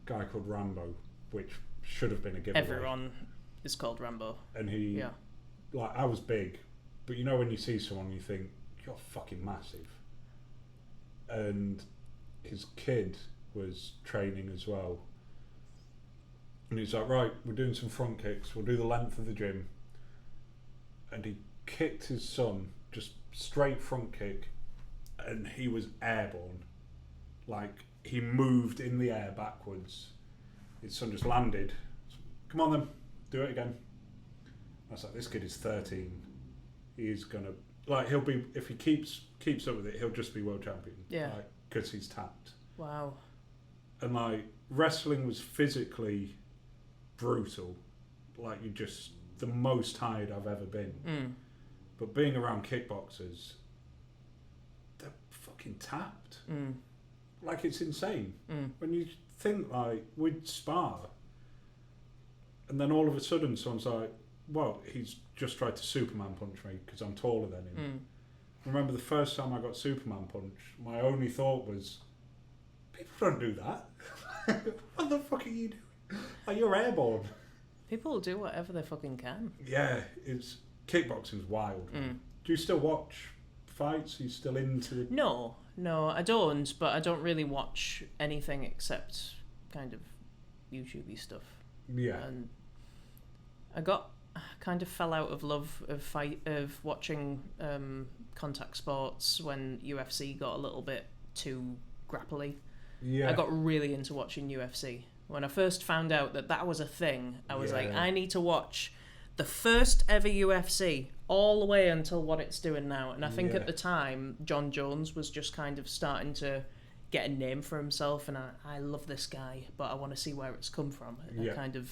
guy called Rambo, which should have been a giveaway. Everyone is called Rambo. And he, like, I was big, but you know when you see someone you think, you're fucking massive. And his kid was training as well. And he's like, right, we're doing some front kicks, we'll do the length of the gym. And he kicked his son, just straight front kick, and he was airborne. Like, he moved in the air backwards. His son just landed. Come on then, do it again. I was like, this kid is 13. He's gonna, like, he'll be, if he keeps up with it, he'll just be world champion. Yeah. Like, because he's tapped. Wow. And like, wrestling was physically brutal. Like, you just, the most tired I've ever been. But being around kickboxers, they're fucking tapped. Like, it's insane. When you think, like, we'd spar, and then all of a sudden someone's like, well, he's just tried to Superman punch me because I'm taller than him. I remember the first time I got Superman punched, my only thought was, people don't do that. What the fuck are you doing? Like, you're airborne. People will do whatever they fucking can. Yeah, it's, kickboxing's wild. Do you still watch fights? Are you still into... No, I don't, but I don't really watch anything except kind of YouTube-y stuff. Yeah. And I kind of fell out of love of watching contact sports when UFC got a little bit too grapply. Yeah. I got really into watching UFC. When I first found out that was a thing, I was like, I need to watch the first ever UFC all the way until what it's doing now. And I think at the time, John Jones was just kind of starting to get a name for himself, and I love this guy, but I want to see where it's come from. And I kind of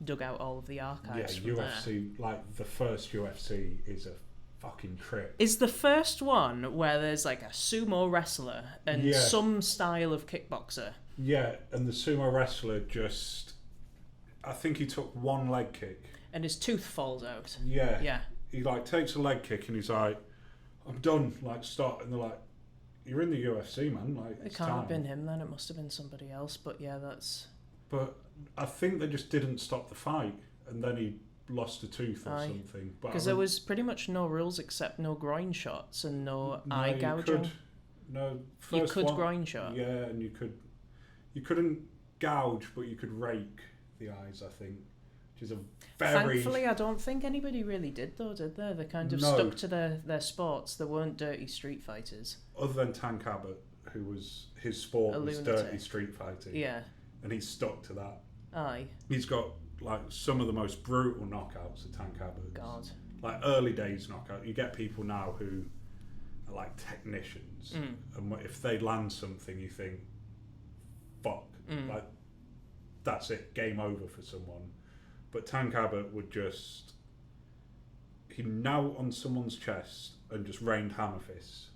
dug out all of the archives from UFC, there. like, the first UFC is a fucking trip. Is the first one where there's like a sumo wrestler and some style of kickboxer. Yeah, and the sumo wrestler just, I think he took one leg kick. And his tooth falls out. Yeah. Yeah. He, like, takes a leg kick and he's like, I'm done, like, stop. And they're like, you're in the UFC, man. Like, it can't have been him then, it must have been somebody else. But yeah, that's... But I think they just didn't stop the fight, and then he lost a tooth or something. Because there was pretty much no rules except no groin shots and no eye gouging. You could groin shot. Yeah, and you couldn't gouge, but you could rake the eyes, I think, which is a very... Thankfully, I don't think anybody really did, though, did they? They kind of stuck to their sports. They weren't dirty street fighters. Other than Tank Abbott, who was, his sport was dirty street fighting. Yeah. And he's stuck to that. Aye. He's got, like, some of the most brutal knockouts of Tank Abbott. God. Like, early days knockout. You get people now who are, like, technicians. And if they land something, you think, fuck. Like, that's it. Game over for someone. But Tank Abbott would just... He'd knelt on someone's chest and just rained hammer fists.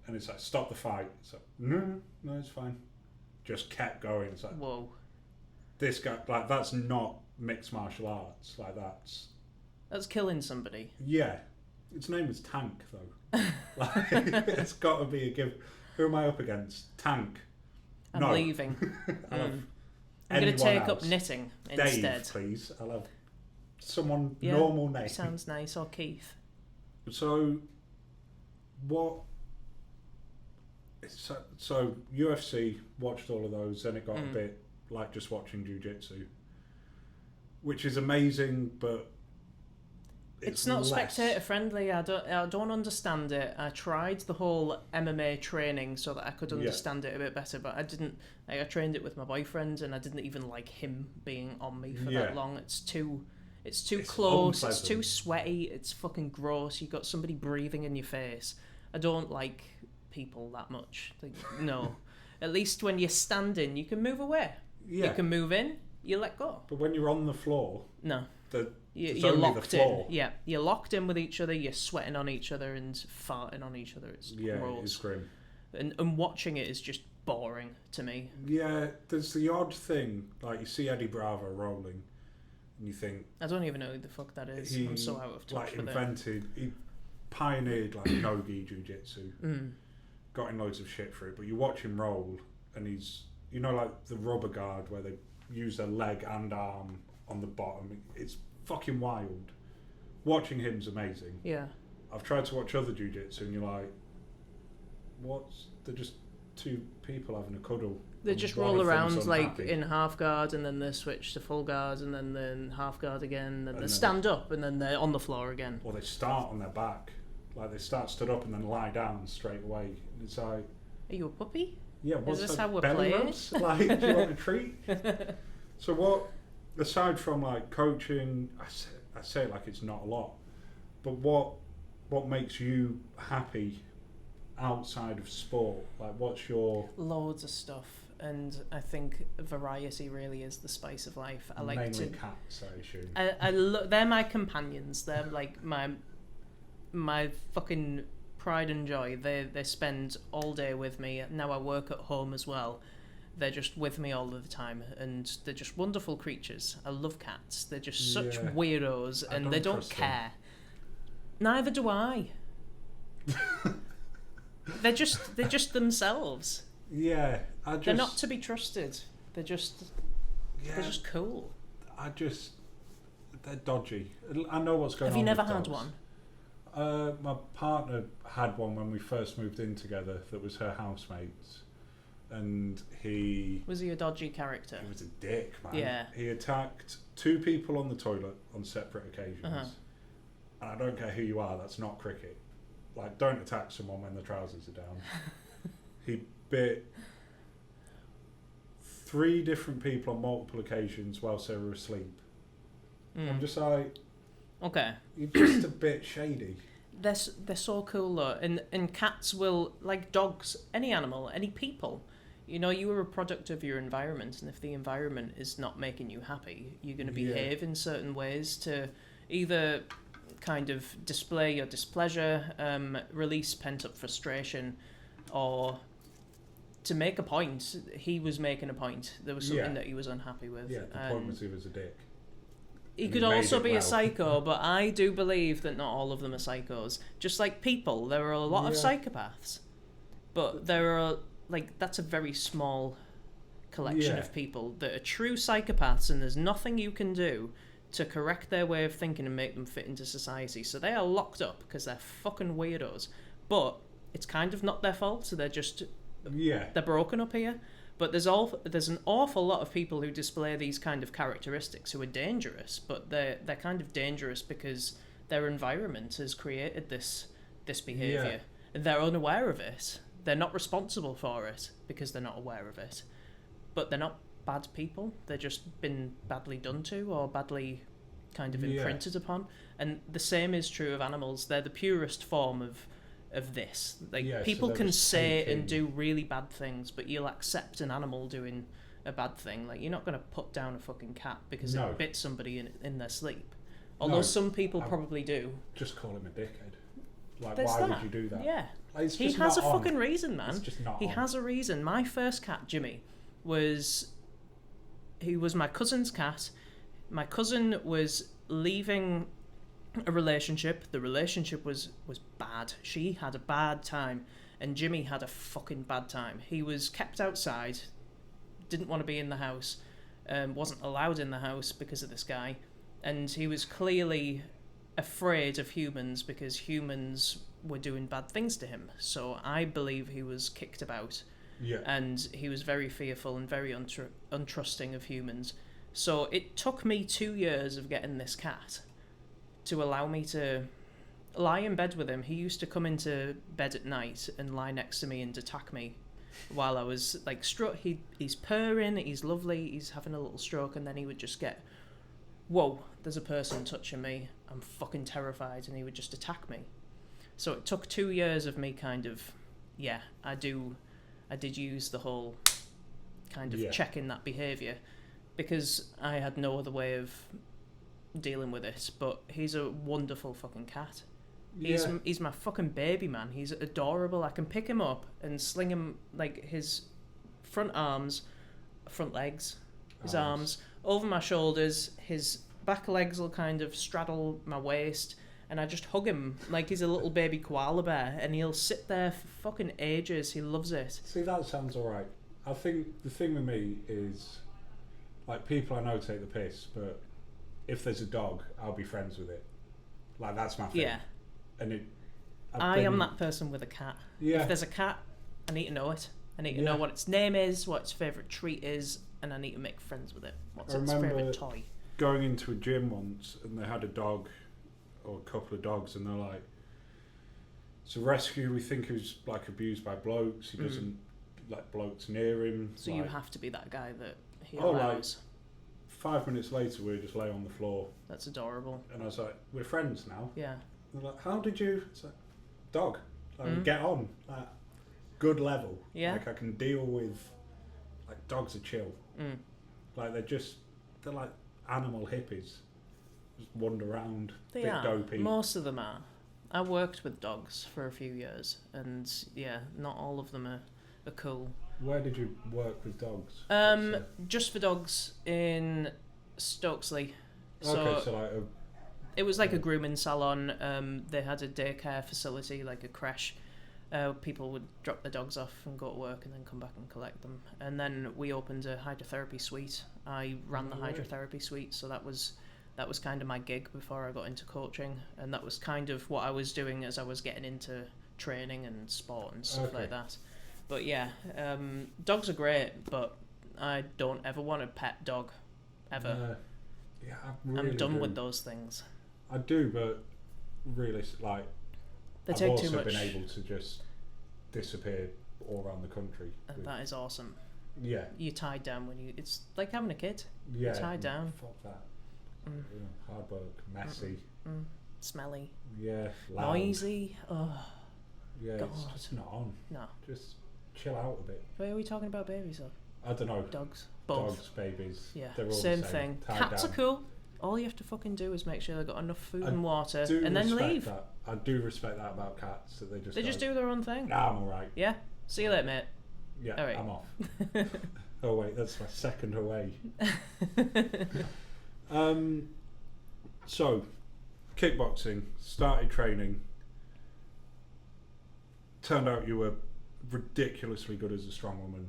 And it's like, stop the fight. It's like, no, it's fine. Just kept going. It's like, whoa. This guy, like, that's not mixed martial arts. Like, that's killing somebody. Yeah. Its name is Tank, though. Like, it's got to be a give. Who am I up against? Tank. I'm leaving. I'm going to take up knitting instead. Dave, please. I'll have someone normal name. Sounds nice. Or Keith. So, what... So UFC, watched all of those, then it got a bit like just watching jiu-jitsu, which is amazing, but it's not spectator friendly. I don't understand it. I tried the whole MMA training so that I could understand it a bit better, but I didn't. I trained it with my boyfriend, and I didn't even like him being on me for that long. It's too close. Unpleasant. It's too sweaty. It's fucking gross. You got somebody breathing in your face. I don't like people that much. Like, no. At least when you're standing, you can move away. Yeah. You can move in, you let go. But when you're on the floor... No. It's you're only locked the floor. in. Yeah, you're locked in with each other. You're sweating on each other and farting on each other. It's gross. It's grim. And watching it is just boring to me. Yeah, there's the odd thing, like you see Eddie Bravo rolling, and you think... I don't even know who the fuck that is. I'm so out of touch with it. He pioneered, like, no-gi jiu-jitsu. Got in loads of shit for it, but you watch him roll, and he's, you know, like the rubber guard where they use their leg and arm on the bottom. It's fucking wild. Watching him's amazing. Yeah. I've tried to watch other jiu-jitsu, and you're like, they're just two people having a cuddle. They just roll around like in half guard, and then they switch to full guard, and then half guard again, and they stand up, and then they're on the floor again. Or they start on their back, like they start stood up and then lie down straight away. And it's like, are you a puppy? Yeah, is this how we're playing? Like, do you want a treat? So what? Aside from like coaching, I say it like it's not a lot, but what makes you happy outside of sport? Like, what's your... Loads of stuff, and I think variety really is the spice of life. I like mainly to cats, I assume. They're my companions. They're like my fucking pride and joy. They spend all day with me. Now I work at home as well. They're just with me all of the time, and they're just wonderful creatures. I love cats. They're just such weirdos, and they don't care. Neither do I. They're just themselves. Yeah, they're not to be trusted. They're just cool. They're dodgy. I know what's going on. Have you never with had dogs. one? My partner had one when we first moved in together. That was her housemate's, and was he a dodgy character? He was a dick, man. Yeah. He attacked 2 people on the toilet on separate occasions, and I don't care who you are. That's not cricket. Like, don't attack someone when the trousers are down. He bit 3 different people on multiple occasions whilst they were asleep. I'm just like, okay, you're just a bit shady. They're so cool though, and cats will, like dogs, any animal, any people. You know, you are a product of your environment, and if the environment is not making you happy, you're going to behave in certain ways to either kind of display your displeasure, release pent-up frustration, or to make a point. He was making a point. There was something that he was unhappy with. Yeah, the point was he was a dick. He could also be a psycho, but I do believe that not all of them are psychos. Just like people, there are a lot of psychopaths, but there are, like, that's a very small collection of people that are true psychopaths, and there's nothing you can do to correct their way of thinking and make them fit into society. So they are locked up because they're fucking weirdos. But it's kind of not their fault, so they're just... They're broken up here. But there's an awful lot of people who display these kind of characteristics who are dangerous, but they're kind of dangerous because their environment has created this behaviour. They're unaware of it. They're not responsible for it because they're not aware of it. But they're not bad people. They've just been badly done to or badly kind of imprinted upon. And the same is true of animals. They're the purest form of this. Like, people can say and do really bad things, but you'll accept an animal doing a bad thing. Like, you're not going to put down a fucking cat because it bit somebody in their sleep. Although some people probably do. Just call him a dickhead. Like, There's why that. would you do that? Yeah. Like, he has a fucking reason, man. It's just not he has a reason. My first cat, Jimmy, was my cousin's cat. My cousin was leaving a relationship. The relationship was bad. She had a bad time, and Jimmy had a fucking bad time. He was kept outside, didn't want to be in the house, wasn't allowed in the house because of this guy, and he was clearly afraid of humans because humans were doing bad things to him. So I believe he was kicked about, and he was very fearful and very untrusting of humans. So it took me 2 years of getting this cat to allow me to lie in bed with him. He used to come into bed at night and lie next to me and attack me while I was like he's purring, he's lovely, he's having a little stroke, and then he would just get, whoa, there's a person touching me, I'm fucking terrified, and he would just attack me. So it took 2 years of me kind of, I did use the whole kind of checking that behaviour, because I had no other way of dealing with it, but he's a wonderful fucking cat. He's my fucking baby, man. He's adorable. I can pick him up and sling him, like, his front legs, his arms, over my shoulders. His back legs will kind of straddle my waist, and I just hug him like he's a little baby koala bear, and he'll sit there for fucking ages. He loves it. See, that sounds alright. I think the thing with me is, like, people I know take the piss, but if there's a dog, I'll be friends with it. Like, that's my thing. Yeah. And I am that person with a cat. Yeah. If there's a cat, I need to know it. I need to know what its name is, what its favourite treat is, and I need to make friends with it. What's its favourite toy? Going into a gym once, and they had a dog, or a couple of dogs, and they're like, it's a rescue, we think he was, like, abused by blokes, he doesn't let blokes near him. So like, you have to be that guy that he allows. Like, 5 minutes later, we just lay on the floor. That's adorable. And I was like, we're friends now. Yeah. They're like, how did you? It's like, dog. Like, we get on. Like, good level. Yeah. Like, I can deal with, like, dogs are chill. Like, they're like animal hippies. Just wander around. They bit are. dopey. Most of them are. I worked with dogs for a few years, and yeah, not all of them are cool. Where did you work with dogs? Just for dogs in Stokesley. Okay, so like it was like a grooming salon. They had a daycare facility, like a creche. People would drop their dogs off and go to work and then come back and collect them. And then we opened a hydrotherapy suite. I ran the hydrotherapy suite, so that was kind of my gig before I got into coaching, and that was kind of what I was doing as I was getting into training and sport and stuff like that. But yeah, dogs are great, but I don't ever want a pet dog, ever. Yeah, I'm done with those things. I do, but really, like, I've also been able to just disappear all around the country. That is awesome. Yeah. You're tied down it's like having a kid. Yeah. You're tied down. Fuck that. Hard work, messy. Smelly. Yeah. Loud. Noisy. Oh. Yeah, God. it's just not on. No. Just chill out a bit. Why are we talking about babies though? I don't know. Dogs. Both. Dogs, babies. Yeah. They're all same the same thing. Tied Cats down. are cool. All you have to fucking do is make sure they've got enough food and water, do and then respect leave. That. I do respect that about cats, that they just do their own thing. Nah, I'm alright. Yeah. See you later, mate. Yeah, all right. I'm off. Oh wait, that's my second away. So, kickboxing, started training. Turned out you were ridiculously good as a strongwoman.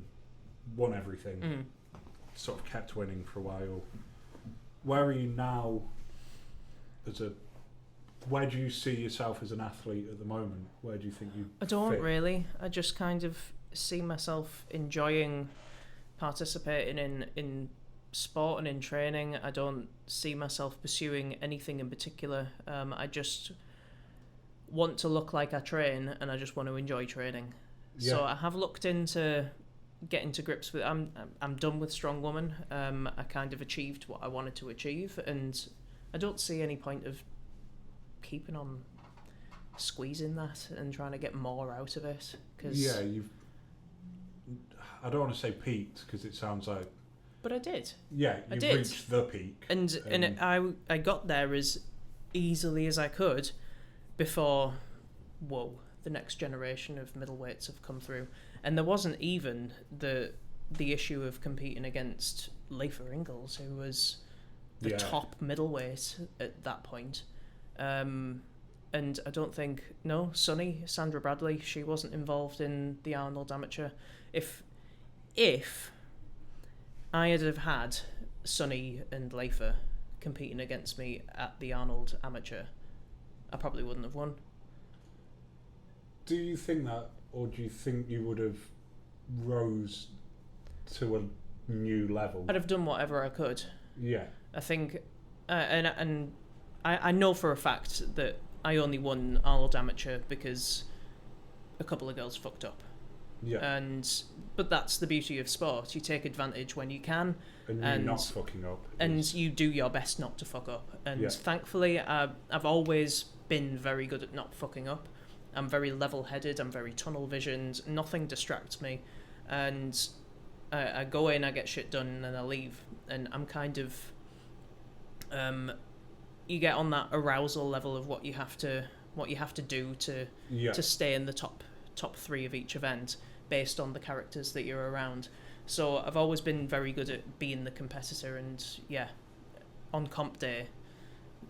Won everything. Sort of kept winning for a while. Where are you now where do you see yourself as an athlete at the moment? Where do you think you I don't fit? really. I just kind of see myself enjoying participating in sport and in training. I don't see myself pursuing anything in particular. I just want to look like I train, and I just want to enjoy training. Yeah. So I have looked into getting to grips with. I'm done with Strongwoman. I kind of achieved what I wanted to achieve, and I don't see any point of keeping on squeezing that and trying to get more out of it. Cause I don't want to say peaked because it sounds like. But I did. Yeah, you reached the peak, and I got there as easily as I could before. The next generation of middleweights have come through, and there wasn't even the issue of competing against Leifer Ingalls, who was the top middleweight at that point. And I don't think Sandra Bradley, she wasn't involved in the Arnold Amateur. If I had had Sonny and Leifer competing against me at the Arnold Amateur, I probably wouldn't have won. Do you think that, or do you think you would have rose to a new level? I'd have done whatever I could. Yeah. I think, and I know for a fact that I only won Arnold Amateur because a couple of girls fucked up. Yeah. But that's the beauty of sport. You take advantage when you can. And you're not fucking up. And you do your best not to fuck up. And thankfully, I've always been very good at not fucking up. I'm very level-headed. I'm very tunnel-visioned. Nothing distracts me. And I go in, I get shit done, and then I leave. And I'm kind of you get on that arousal level of what you have to do to stay in the top 3 of each event based on the characters that you're around. So I've always been very good at being the competitor, and on comp day,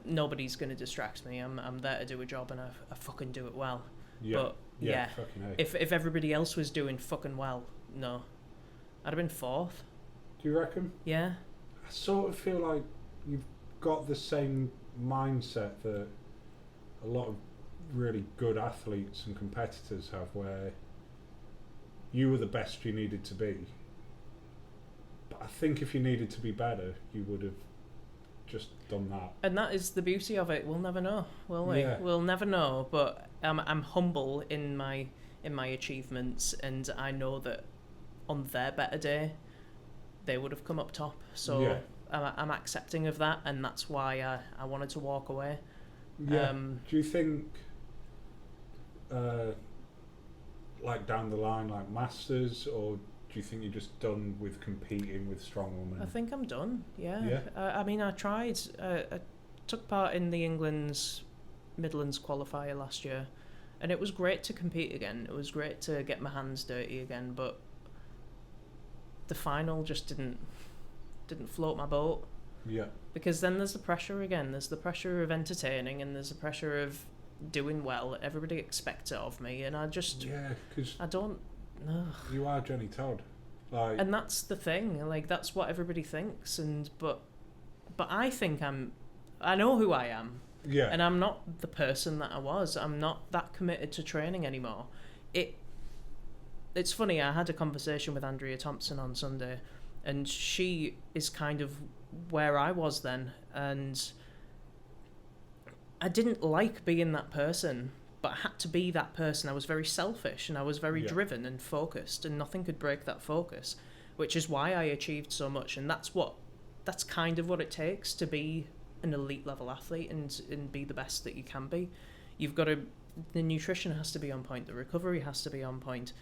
nobody's going to distract me. I'm there to do a job, and I fucking do it well. But if everybody else was doing fucking well, no, I'd have been 4th. Do you reckon? Yeah. I sort of feel like you've got the same mindset that a lot of really good athletes and competitors have, where you were the best you needed to be. But I think if you needed to be better, you would have just done that. And that is the beauty of it. We'll never know, will we? Yeah. We'll never know. But I'm humble in my achievements, and I know that on their better day, they would have come up top. So I'm accepting of that, and that's why I wanted to walk away. Yeah. Do you think, like down the line, like Masters, or do you think you're just done with competing with Strongwoman? I think I'm done. Yeah. Yeah. I mean, I tried. I took part in the England's Midlands qualifier last year, and it was great to compete again. It was great to get my hands dirty again, but the final just didn't float my boat. Yeah. Because then there's the pressure again. There's the pressure of entertaining, and there's the pressure of doing well. Everybody expects it of me, and I just because I don't. No. You are Jenny Todd, like, and that's the thing. Like, that's what everybody thinks, and but I think I know who I am. Yeah. And I'm not the person that I was. I'm not that committed to training anymore. It's funny. I had a conversation with Andrea Thompson on Sunday, and she is kind of where I was then, and I didn't like being that person, but I had to be that person. I was very selfish, and I was very driven and focused, and nothing could break that focus, which is why I achieved so much. And that's kind of what it takes to be an elite level athlete and be the best that you can be. You've got to, the nutrition has to be on point, the recovery has to be on point,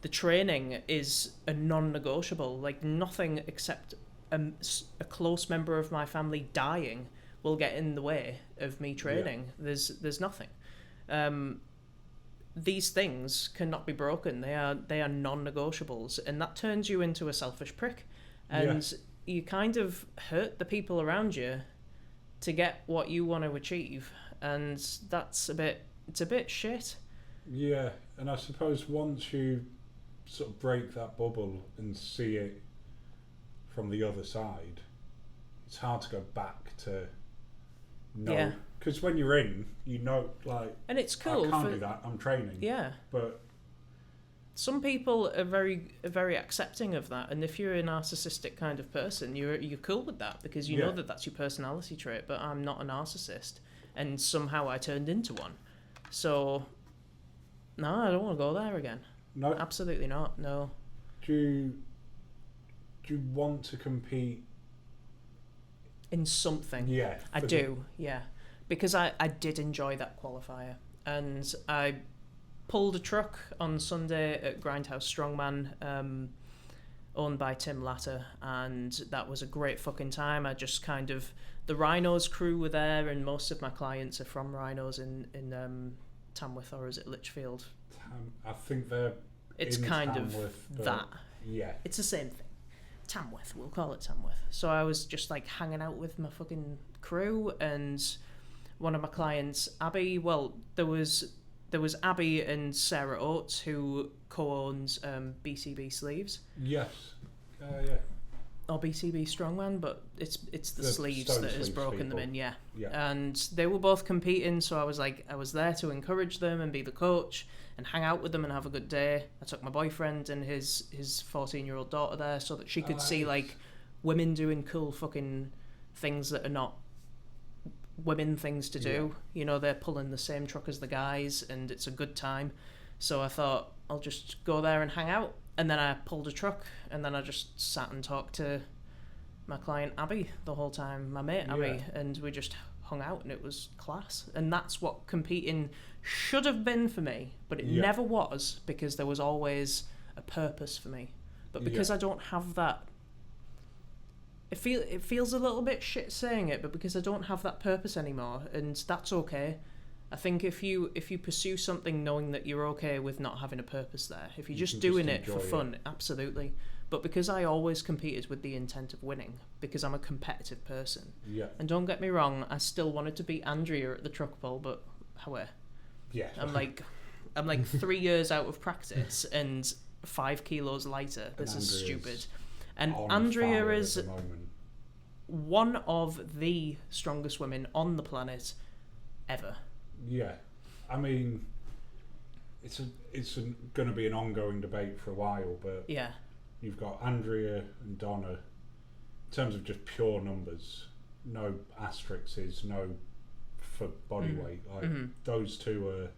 the training is a non-negotiable. Like, nothing except a close member of my family dying will get in the way of me training. There's nothing. These things cannot be broken. They are non-negotiables, and that turns you into a selfish prick, and you kind of hurt the people around you to get what you want to achieve, and it's a bit shit. Yeah, and I suppose once you sort of break that bubble and see it from the other side, it's hard to go back to no. Because when you're in, you know, like, and it's cool. I can't do that. I'm training. Yeah. But some people are very accepting of that, and if you're a narcissistic kind of person, you're cool with that, because you know that that's your personality trait. But I'm not a narcissist, and somehow I turned into one. So no, I don't want to go there again. No, absolutely not. No. Do you want to compete in something? Yeah, I do. Yeah, because I did enjoy that qualifier, and I pulled a truck on Sunday at Grindhouse Strongman, owned by Tim Latter, and that was a great fucking time. I just kind of, the Rhinos crew were there, and most of my clients are from Rhinos in Tamworth, or is it Lichfield? I think they're. It's kind Tamworth, of that. Yeah. It's the same thing. Tamworth, we'll call it Tamworth. So I was just like hanging out with my fucking crew, and one of my clients, Abby, well, there was Abby and Sarah Oates, who co-owns BCB Sleeves. Yes. Or BCB Strongman, but it's the sleeves that has broken people. Them in, yeah. And they were both competing, so I was there to encourage them and be the coach and hang out with them and have a good day. I took my boyfriend and his 14-year-old daughter there so that she could see like women doing cool fucking things that are not women things to do. You know, they're pulling the same truck as the guys, and it's a good time. So I thought, I'll just go there and hang out. And then I pulled a truck, and then I just sat and talked to my client Abby the whole time, my mate Abby, and we just hung out, and it was class. And that's what competing should have been for me, but it never was, because there was always a purpose for me. But because I don't have that it feels a little bit shit saying it, but because I don't have that purpose anymore, and that's okay. I think if you pursue something knowing that you're okay with not having a purpose there, if you're just doing it for fun, absolutely. But because I always competed with the intent of winning, because I'm a competitive person. Yeah. And don't get me wrong, I still wanted to beat Andrea at the truck pull, but however. Yeah. I'm like 3 years out of practice and 5 kilos lighter. This is stupid. And Andrea is one of the strongest women on the planet ever. Yeah. I mean, it's going to be an ongoing debate for a while, but yeah. You've got Andrea and Donna, in terms of just pure numbers, no asterisks, no for body weight. Like those two are,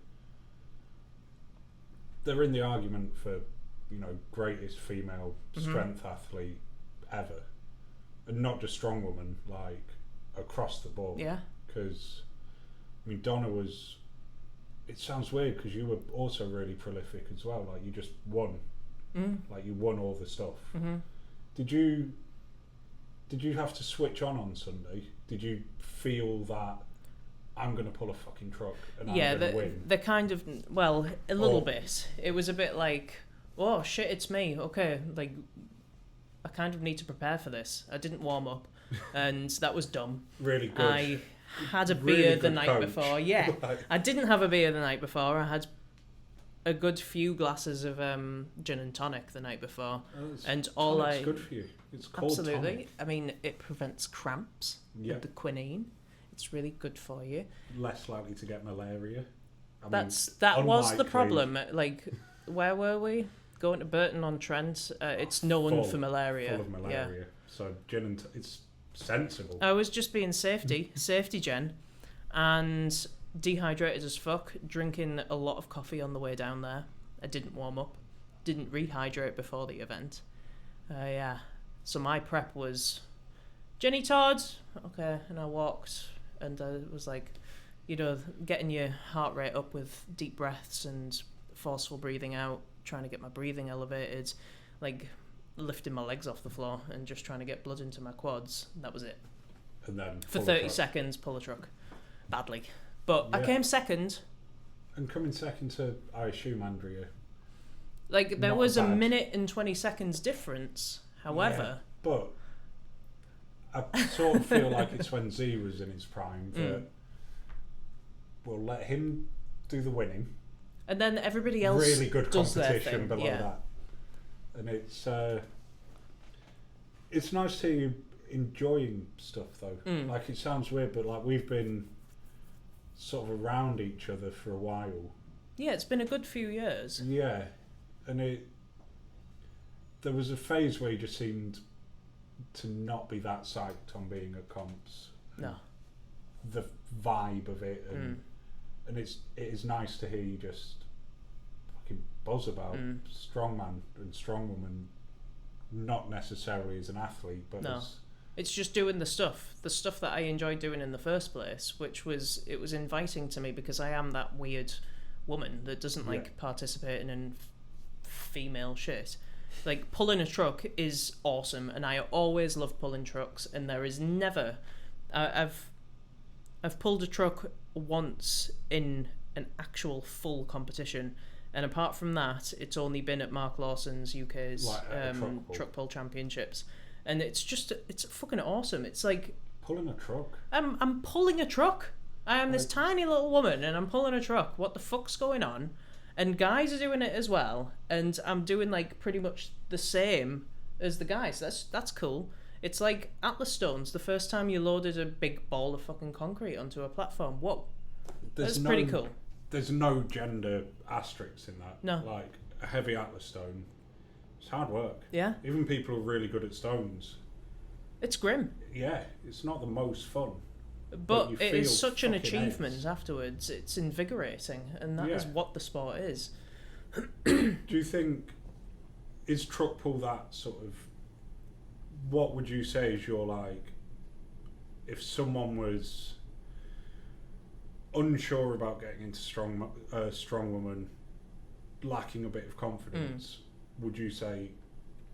they're in the argument for, greatest female strength athlete ever, and not just Strongwoman, like across the board. Yeah. Because, Donna was. It sounds weird because you were also really prolific as well. Like you just won. Like you won all the stuff. Did you have to switch on Sunday? Did you feel that I'm going to pull a fucking truck and I'm going to win? The kind of, well, a little bit. It was a bit like, oh shit, it's me. Okay, like I kind of need to prepare for this. I didn't warm up, and that was dumb. Really good. I had a beer the night before. Yeah, I didn't have a beer the night before. I had a good few glasses of gin and tonic the night before, it's good for you. It's called absolutely. Tonic. I mean, it prevents cramps with the quinine. It's really good for you. Less likely to get malaria. That was the problem. Like, where were we? Going to Burton-on-Trent. It's known for malaria. Full of malaria. Yeah. So gin and it's sensible. I was just being safety gen, and dehydrated as fuck, drinking a lot of coffee on the way down there. I didn't warm up, didn't rehydrate before the event. So my prep was Jenny Todd, okay, and I walked, and I was like, getting your heart rate up with deep breaths and forceful breathing out, trying to get my breathing elevated, like lifting my legs off the floor and just trying to get blood into my quads. That was it. And then for 30 seconds, pull a truck. Badly. But I came second. And coming second to, I assume, Andrea. Like, there was a minute and 20 seconds difference, however. Yeah, but I sort of feel like it's when Z was in his prime that we'll let him do the winning. And then everybody else really good does competition below that. And it's nice to see you enjoying stuff, though. Like, it sounds weird, but like we've been sort of around each other for a while. Yeah, it's been a good few years. Yeah, and there was a phase where you just seemed to not be that psyched on being at comps. No. The vibe of it, and it is nice to hear you just fucking buzz about strongman and strongwoman, not necessarily as an athlete, but as... It's just doing the stuff that I enjoyed doing in the first place, which was, it was inviting to me because I am that weird woman that doesn't like participating in female shit. Like, pulling a truck is awesome, and I always love pulling trucks, and there is never... I've pulled a truck once in an actual full competition, and apart from that, it's only been at Mark Lawson's UK's truck pull championships. And it's fucking awesome. It's like pulling a truck. I'm pulling a truck. I am this tiny little woman, and I'm pulling a truck. What the fuck's going on? And guys are doing it as well, and I'm doing like pretty much the same as the guys. That's cool. It's like Atlas stones. The first time you loaded a big ball of fucking concrete onto a platform. Whoa, that's pretty cool. There's no gender asterisks in that. No, like a heavy Atlas stone. It's hard work. Yeah. Even people who are really good at stones. It's grim. Yeah, it's not the most fun. But it is such an achievement afterwards. It's invigorating, and that is what the sport is. Do you think, is truck pull that sort of, what would you say is your, like, if someone was unsure about getting into strongwoman, lacking a bit of confidence, would you say,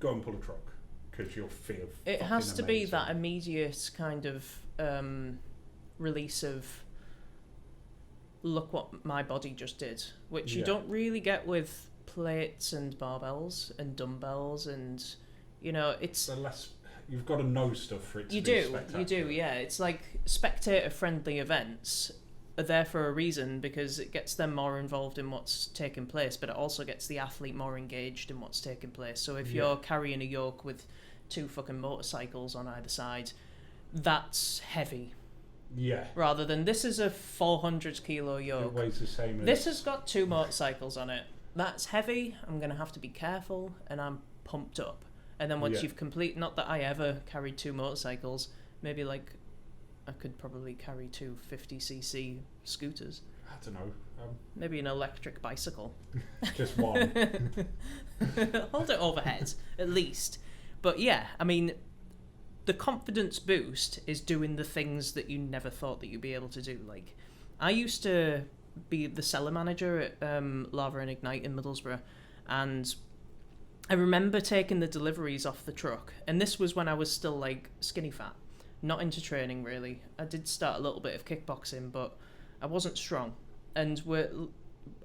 go and pull a truck? because you'll feel it has to amazing. be that immediate kind of release of look what my body just did, which you don't really get with plates and barbells and dumbbells, and it's less. You've got to know stuff for it to be spectacular. You do, yeah. It's like spectator-friendly events are there for a reason, because it gets them more involved in what's taking place, but it also gets the athlete more engaged in what's taking place. So if you're carrying a yoke with 2 fucking motorcycles on either side, that's heavy. Yeah. Rather than, this is a 400 kilo yoke. It weighs the same as... This has got 2 motorcycles on it. That's heavy. I'm going to have to be careful, and I'm pumped up. And then once you've not that I ever carried 2 motorcycles, maybe like I could probably carry 2 50cc scooters. I don't know. Maybe an electric bicycle. Just one. Hold it overhead, at least. But yeah, I mean, the confidence boost is doing the things that you never thought that you'd be able to do. Like, I used to be the cellar manager at Lava and Ignite in Middlesbrough, and I remember taking the deliveries off the truck, and this was when I was still like skinny fat, not into training really. I did start a little bit of kickboxing, but I wasn't strong. And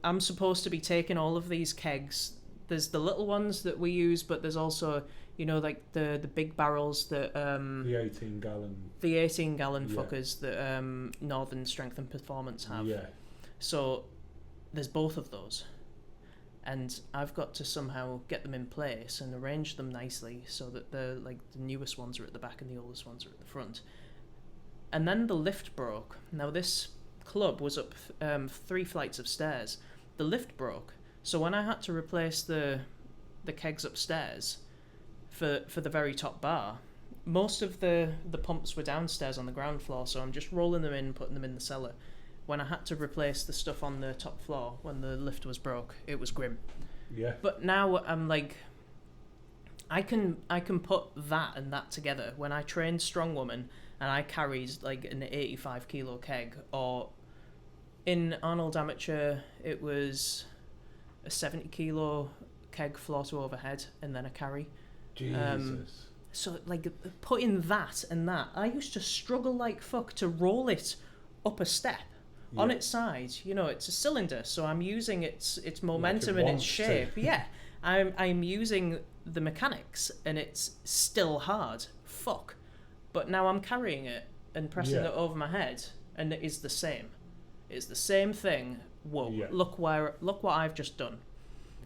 I'm supposed to be taking all of these kegs. There's the little ones that we use, but there's also, like the big barrels that the 18-gallon. The 18-gallon fuckers that Northern Strength and Performance have. Yeah. So there's both of those. And I've got to somehow get them in place and arrange them nicely so that the newest ones are at the back and the oldest ones are at the front. And then the lift broke. Now this club was up 3 flights of stairs. The lift broke, so when I had to replace the kegs upstairs for the very top bar, most of the pumps were downstairs on the ground floor, so I'm just rolling them in, putting them in the cellar. When I had to replace the stuff on the top floor when the lift was broke, it was grim. Yeah. But now I'm like, I can put that and that together. When I trained Strongwoman and I carried like an 85 kilo keg, or in Arnold Amateur it was a 70 kilo keg floor to overhead and then a carry. Jesus. So like putting that and that, I used to struggle like fuck to roll it up a step. On its side, it's a cylinder, so I'm using its momentum and its shape. Yeah, I'm using the mechanics, and it's still hard. Fuck. But now I'm carrying it and pressing it over my head, and it is the same. It's the same thing. Whoa! Yeah. Look what I've just done.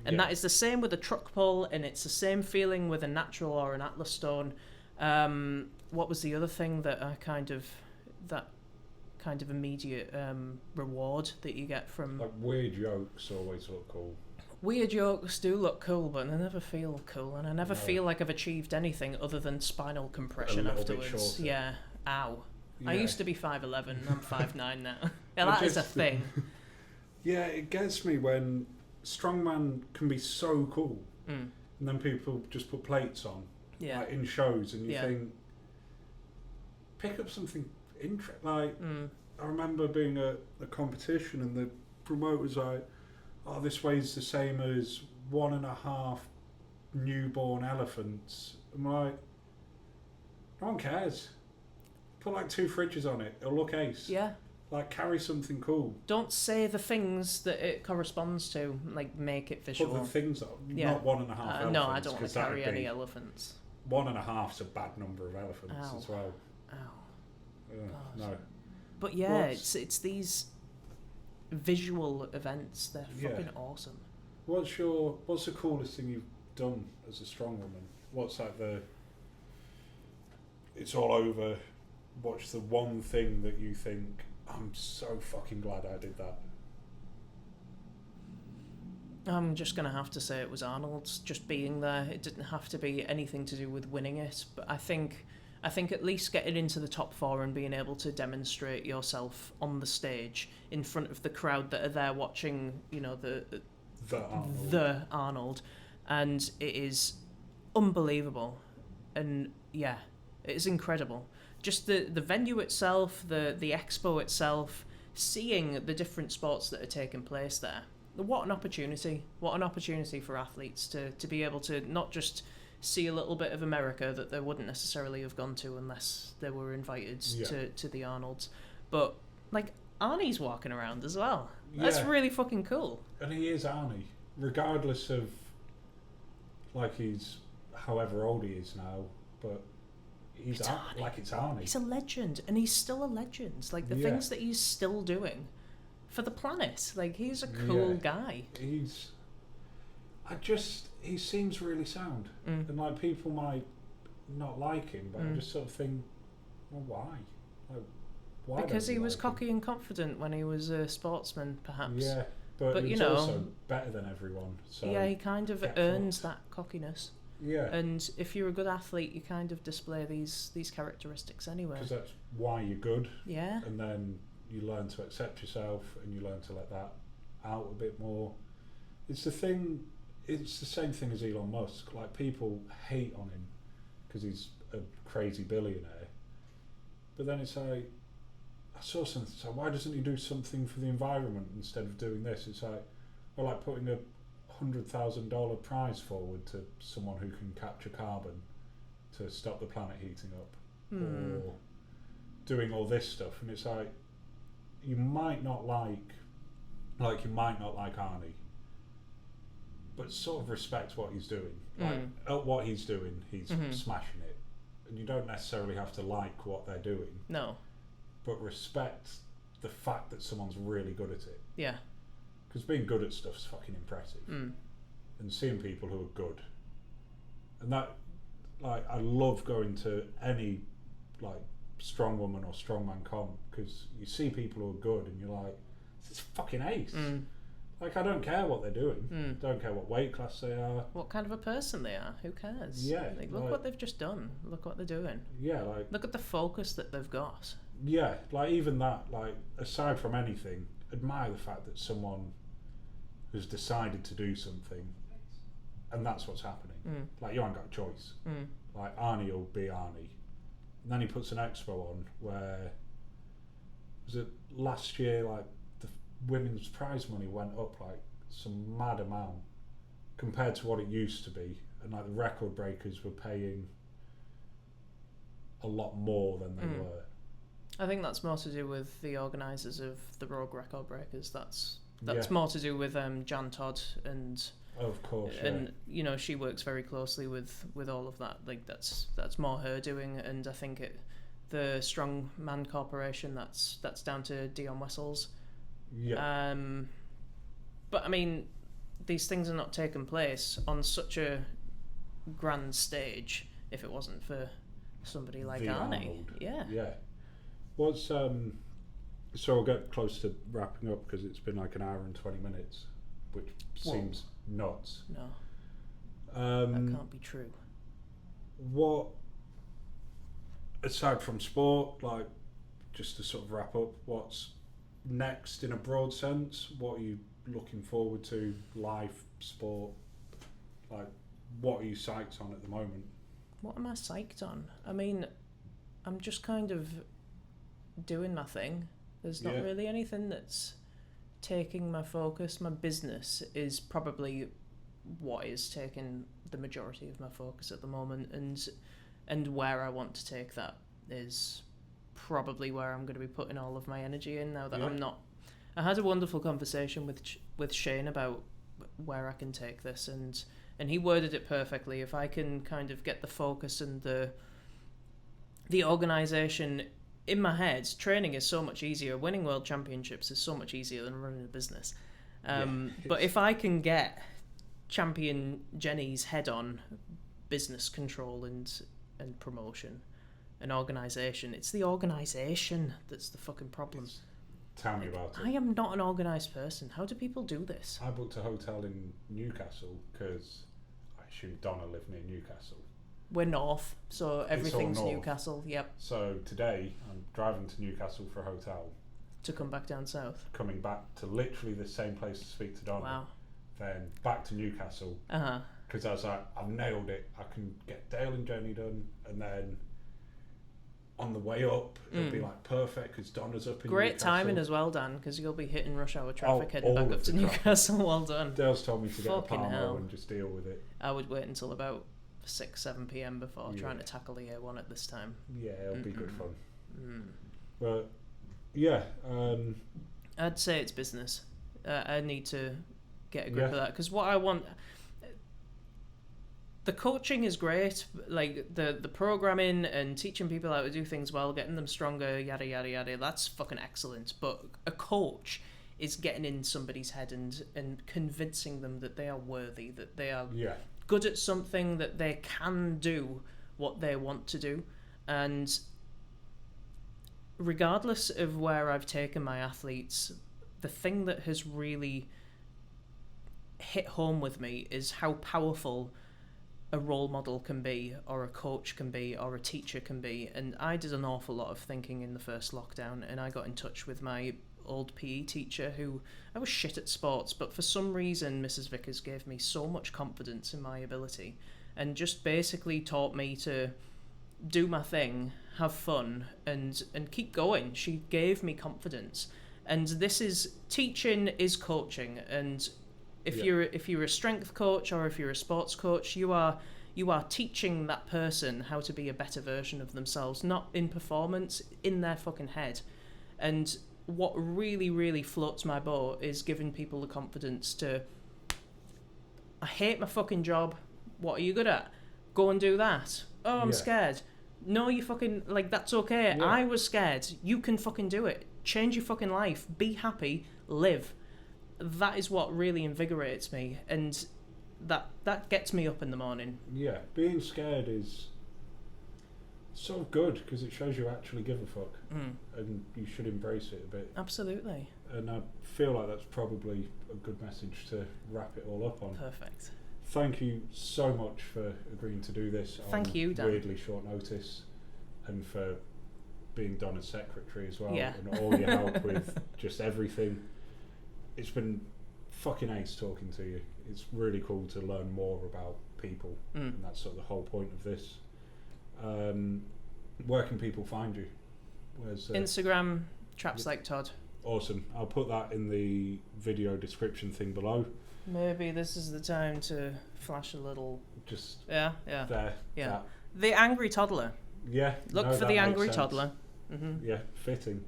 And that is the same with a truck pull, and it's the same feeling with a natural or an Atlas stone. What was the other thing that I kind of immediate reward that you get from... Like weird yokes always look cool. Weird yokes do look cool, but I never feel cool, and I never feel like I've achieved anything other than spinal compression afterwards. Yeah, ow. Yeah. I used to be 5'11", I'm 5'9" now. Yeah, that is a thing. Yeah, it gets me when strongman can be so cool, and then people just put plates on, like in shows, and you think, pick up something interesting. I remember being at a competition, and the promoter was like, "Oh, this weighs the same as 1.5 newborn elephants." I'm like, no one cares. Put like 2 fridges on it; it'll look ace. Yeah. Like, carry something cool. Don't say the things that it corresponds to. Like, make it visual. Put the things on. Not 1.5 elephants. No, I don't want to carry any elephants. 1.5's a bad number of elephants as well. Ow. No. But yeah, it's these visual events. They're fucking awesome. What's the coolest thing you've done as a strong woman? What's like it's all over. What's the one thing that you think, I'm so fucking glad I did that? I'm just going to have to say it was Arnold's, just being there. It didn't have to be anything to do with winning it, but I think at least getting into the top 4 and being able to demonstrate yourself on the stage in front of the crowd that are there watching, the Arnold, and it is unbelievable. And yeah, it is incredible. Just the venue itself, the expo itself, seeing the different sports that are taking place there. What an opportunity. What an opportunity for athletes to be able to not just see a little bit of America that they wouldn't necessarily have gone to unless they were invited to the Arnolds. But like Arnie's walking around as well. That's really fucking cool. And he is Arnie, regardless of like he's however old he is now, but he's it's Arnie. He's a legend, and he's still a legend. Like the things that he's still doing for the planet. Like he's a cool guy. He seems really sound, and like people might not like him, but I just sort of think, well, why? Like, why? Because he was cocky and confident when he was a sportsman, perhaps. Yeah, but he was also better than everyone. So yeah, he kind of earns that cockiness. Yeah. And if you're a good athlete, you kind of display these characteristics anyway. Because that's why you're good. Yeah. And then you learn to accept yourself, and you learn to let that out a bit more. It's the same thing as Elon Musk. Like, people hate on him because he's a crazy billionaire. But then it's like, I saw something, it's like, why doesn't he do something for the environment instead of doing this? It's like, well, like putting a $100,000 prize forward to someone who can capture carbon to stop the planet heating up, or doing all this stuff. And it's like, you might not like Arnie, but sort of respect what he's doing. Like, at what he's doing, he's smashing it, and you don't necessarily have to like what they're doing. No. But respect the fact that someone's really good at it. Yeah. Because being good at stuff's fucking impressive. And seeing people who are good. And that, like, I love going to any, like, Strongwoman or Strongman comp, because you see people who are good and you're like, this is fucking ace. Like, I don't care what they're doing. Don't care what weight class they are. What kind of a person they are. Who cares? Yeah. Like, look what they've just done. Look what they're doing. Yeah, like... Look at the focus that they've got. Yeah, like, even that, like, aside from anything, admire the fact that someone has decided to do something, and that's what's happening. Like, you haven't got a choice. Like, Arnie will be Arnie. And then he puts an expo on where, was it last year, like, the women's prize money went up, like, some mad amount compared to what it used to be. And, like, the record breakers were paying a lot more than they were. I think that's more to do with the organisers of the Rogue Record Breakers. That's more to do with Jan Todd and... Of course, and you know, she works very closely with all of that. Like, that's more her doing, and I think the Strongman Corporation, that's down to Dion Wessels. Yeah. But I mean, these things are not taking place on such a grand stage if it wasn't for somebody like Arnie. Arnold. Yeah. Yeah. What's so we'll get close to wrapping up because it's been like an hour and 20 minutes, which seems nuts. No. That can't be true. What, aside from sport, like, just to sort of wrap up, what's next in a broad sense? What are you looking forward to? Life, sport, like, what are you psyched on at the moment? What am I psyched on? I mean, I'm just kind of doing my thing. There's not really anything that's taking my focus. My business is probably what is taking the majority of my focus at the moment, and where I want to take that is probably where I'm going to be putting all of my energy in now that I'm not. I had a wonderful conversation with Shane about where I can take this, and he worded it perfectly. If I can kind of get the focus and the organisation in my head, training is so much easier. Winning world championships is so much easier than running a business. But if I can get champion Jenny's head on business control and promotion and organisation, it's the organisation that's the fucking problem. Tell me about it. I am not an organised person. How do people do this? I booked a hotel in Newcastle because I assume Donna lived near Newcastle. We're north, so everything's north. Newcastle. Yep. So today I'm driving to Newcastle for a hotel. To come back down south. Coming back to literally the same place to speak to Donna. Wow. Then back to Newcastle. Because I was like, I've nailed it. I can get Dale and Jenny done, and then on the way up it'll be like perfect because Donna's up in Great Newcastle. timing as well, Dan, because you'll be hitting rush hour traffic heading back up to Newcastle. Well done. Dale's told me to get Fucking a Palmo hell. and just deal with it. I would wait until about 6-7 p.m. before trying to tackle the A1 at this time. Yeah, it'll be good fun. Mm. But yeah, I'd say it's business. I need to get a grip of that, because what I want, the coaching is great, like the programming and teaching people how to do things well, getting them stronger, yada yada yada, that's fucking excellent. But a coach is getting in somebody's head and convincing them that they are worthy, that they are good at something, that they can do what they want to do. And regardless of where I've taken my athletes, the thing that has really hit home with me is how powerful a role model can be, or a coach can be, or a teacher can be. And I did an awful lot of thinking in the first lockdown, and I got in touch with my old PE teacher, who I was shit at sports, but for some reason Mrs. Vickers gave me so much confidence in my ability and just basically taught me to do my thing, have fun, and keep going. She gave me confidence. And this is, teaching is coaching. And if you're a strength coach, or if you're a sports coach, you are teaching that person how to be a better version of themselves, not in performance, in their fucking head. And what really, really floats my boat is giving people the confidence to, I hate my fucking job. What are you good at? Go and do that. Oh, I'm scared. No, you fucking, like, that's okay. I was scared. You can fucking do it. Change your fucking life. Be happy. Live. That is what really invigorates me, and that gets me up in the morning. Yeah, being scared is so good, because it shows you actually give a fuck, and you should embrace it a bit. Absolutely. And I feel like that's probably a good message to wrap it all up on. Perfect. Thank you so much for agreeing to do this on weirdly short notice, and for being Donna's secretary as well, and all your help with just everything. It's been fucking ace talking to you. It's really cool to learn more about people, and that's sort of the whole point of this. Where can people find you? Where's Instagram, Traps Like Todd. Awesome. I'll put that in the video description thing below. Maybe this is the time to flash a little. Just there. That. The angry toddler. Yeah. Look for the angry toddler. Mm-hmm. Yeah, fitting.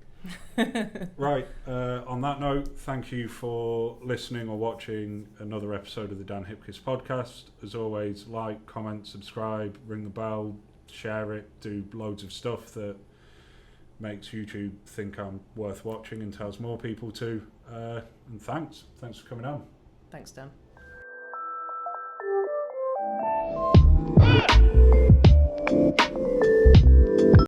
Right, on that note, thank you for listening or watching another episode of the Dan Hipkiss podcast. As always, like, comment, subscribe, ring the bell, share it, do loads of stuff that makes YouTube think I'm worth watching and tells more people to. And thanks for coming on. Thanks, Dan.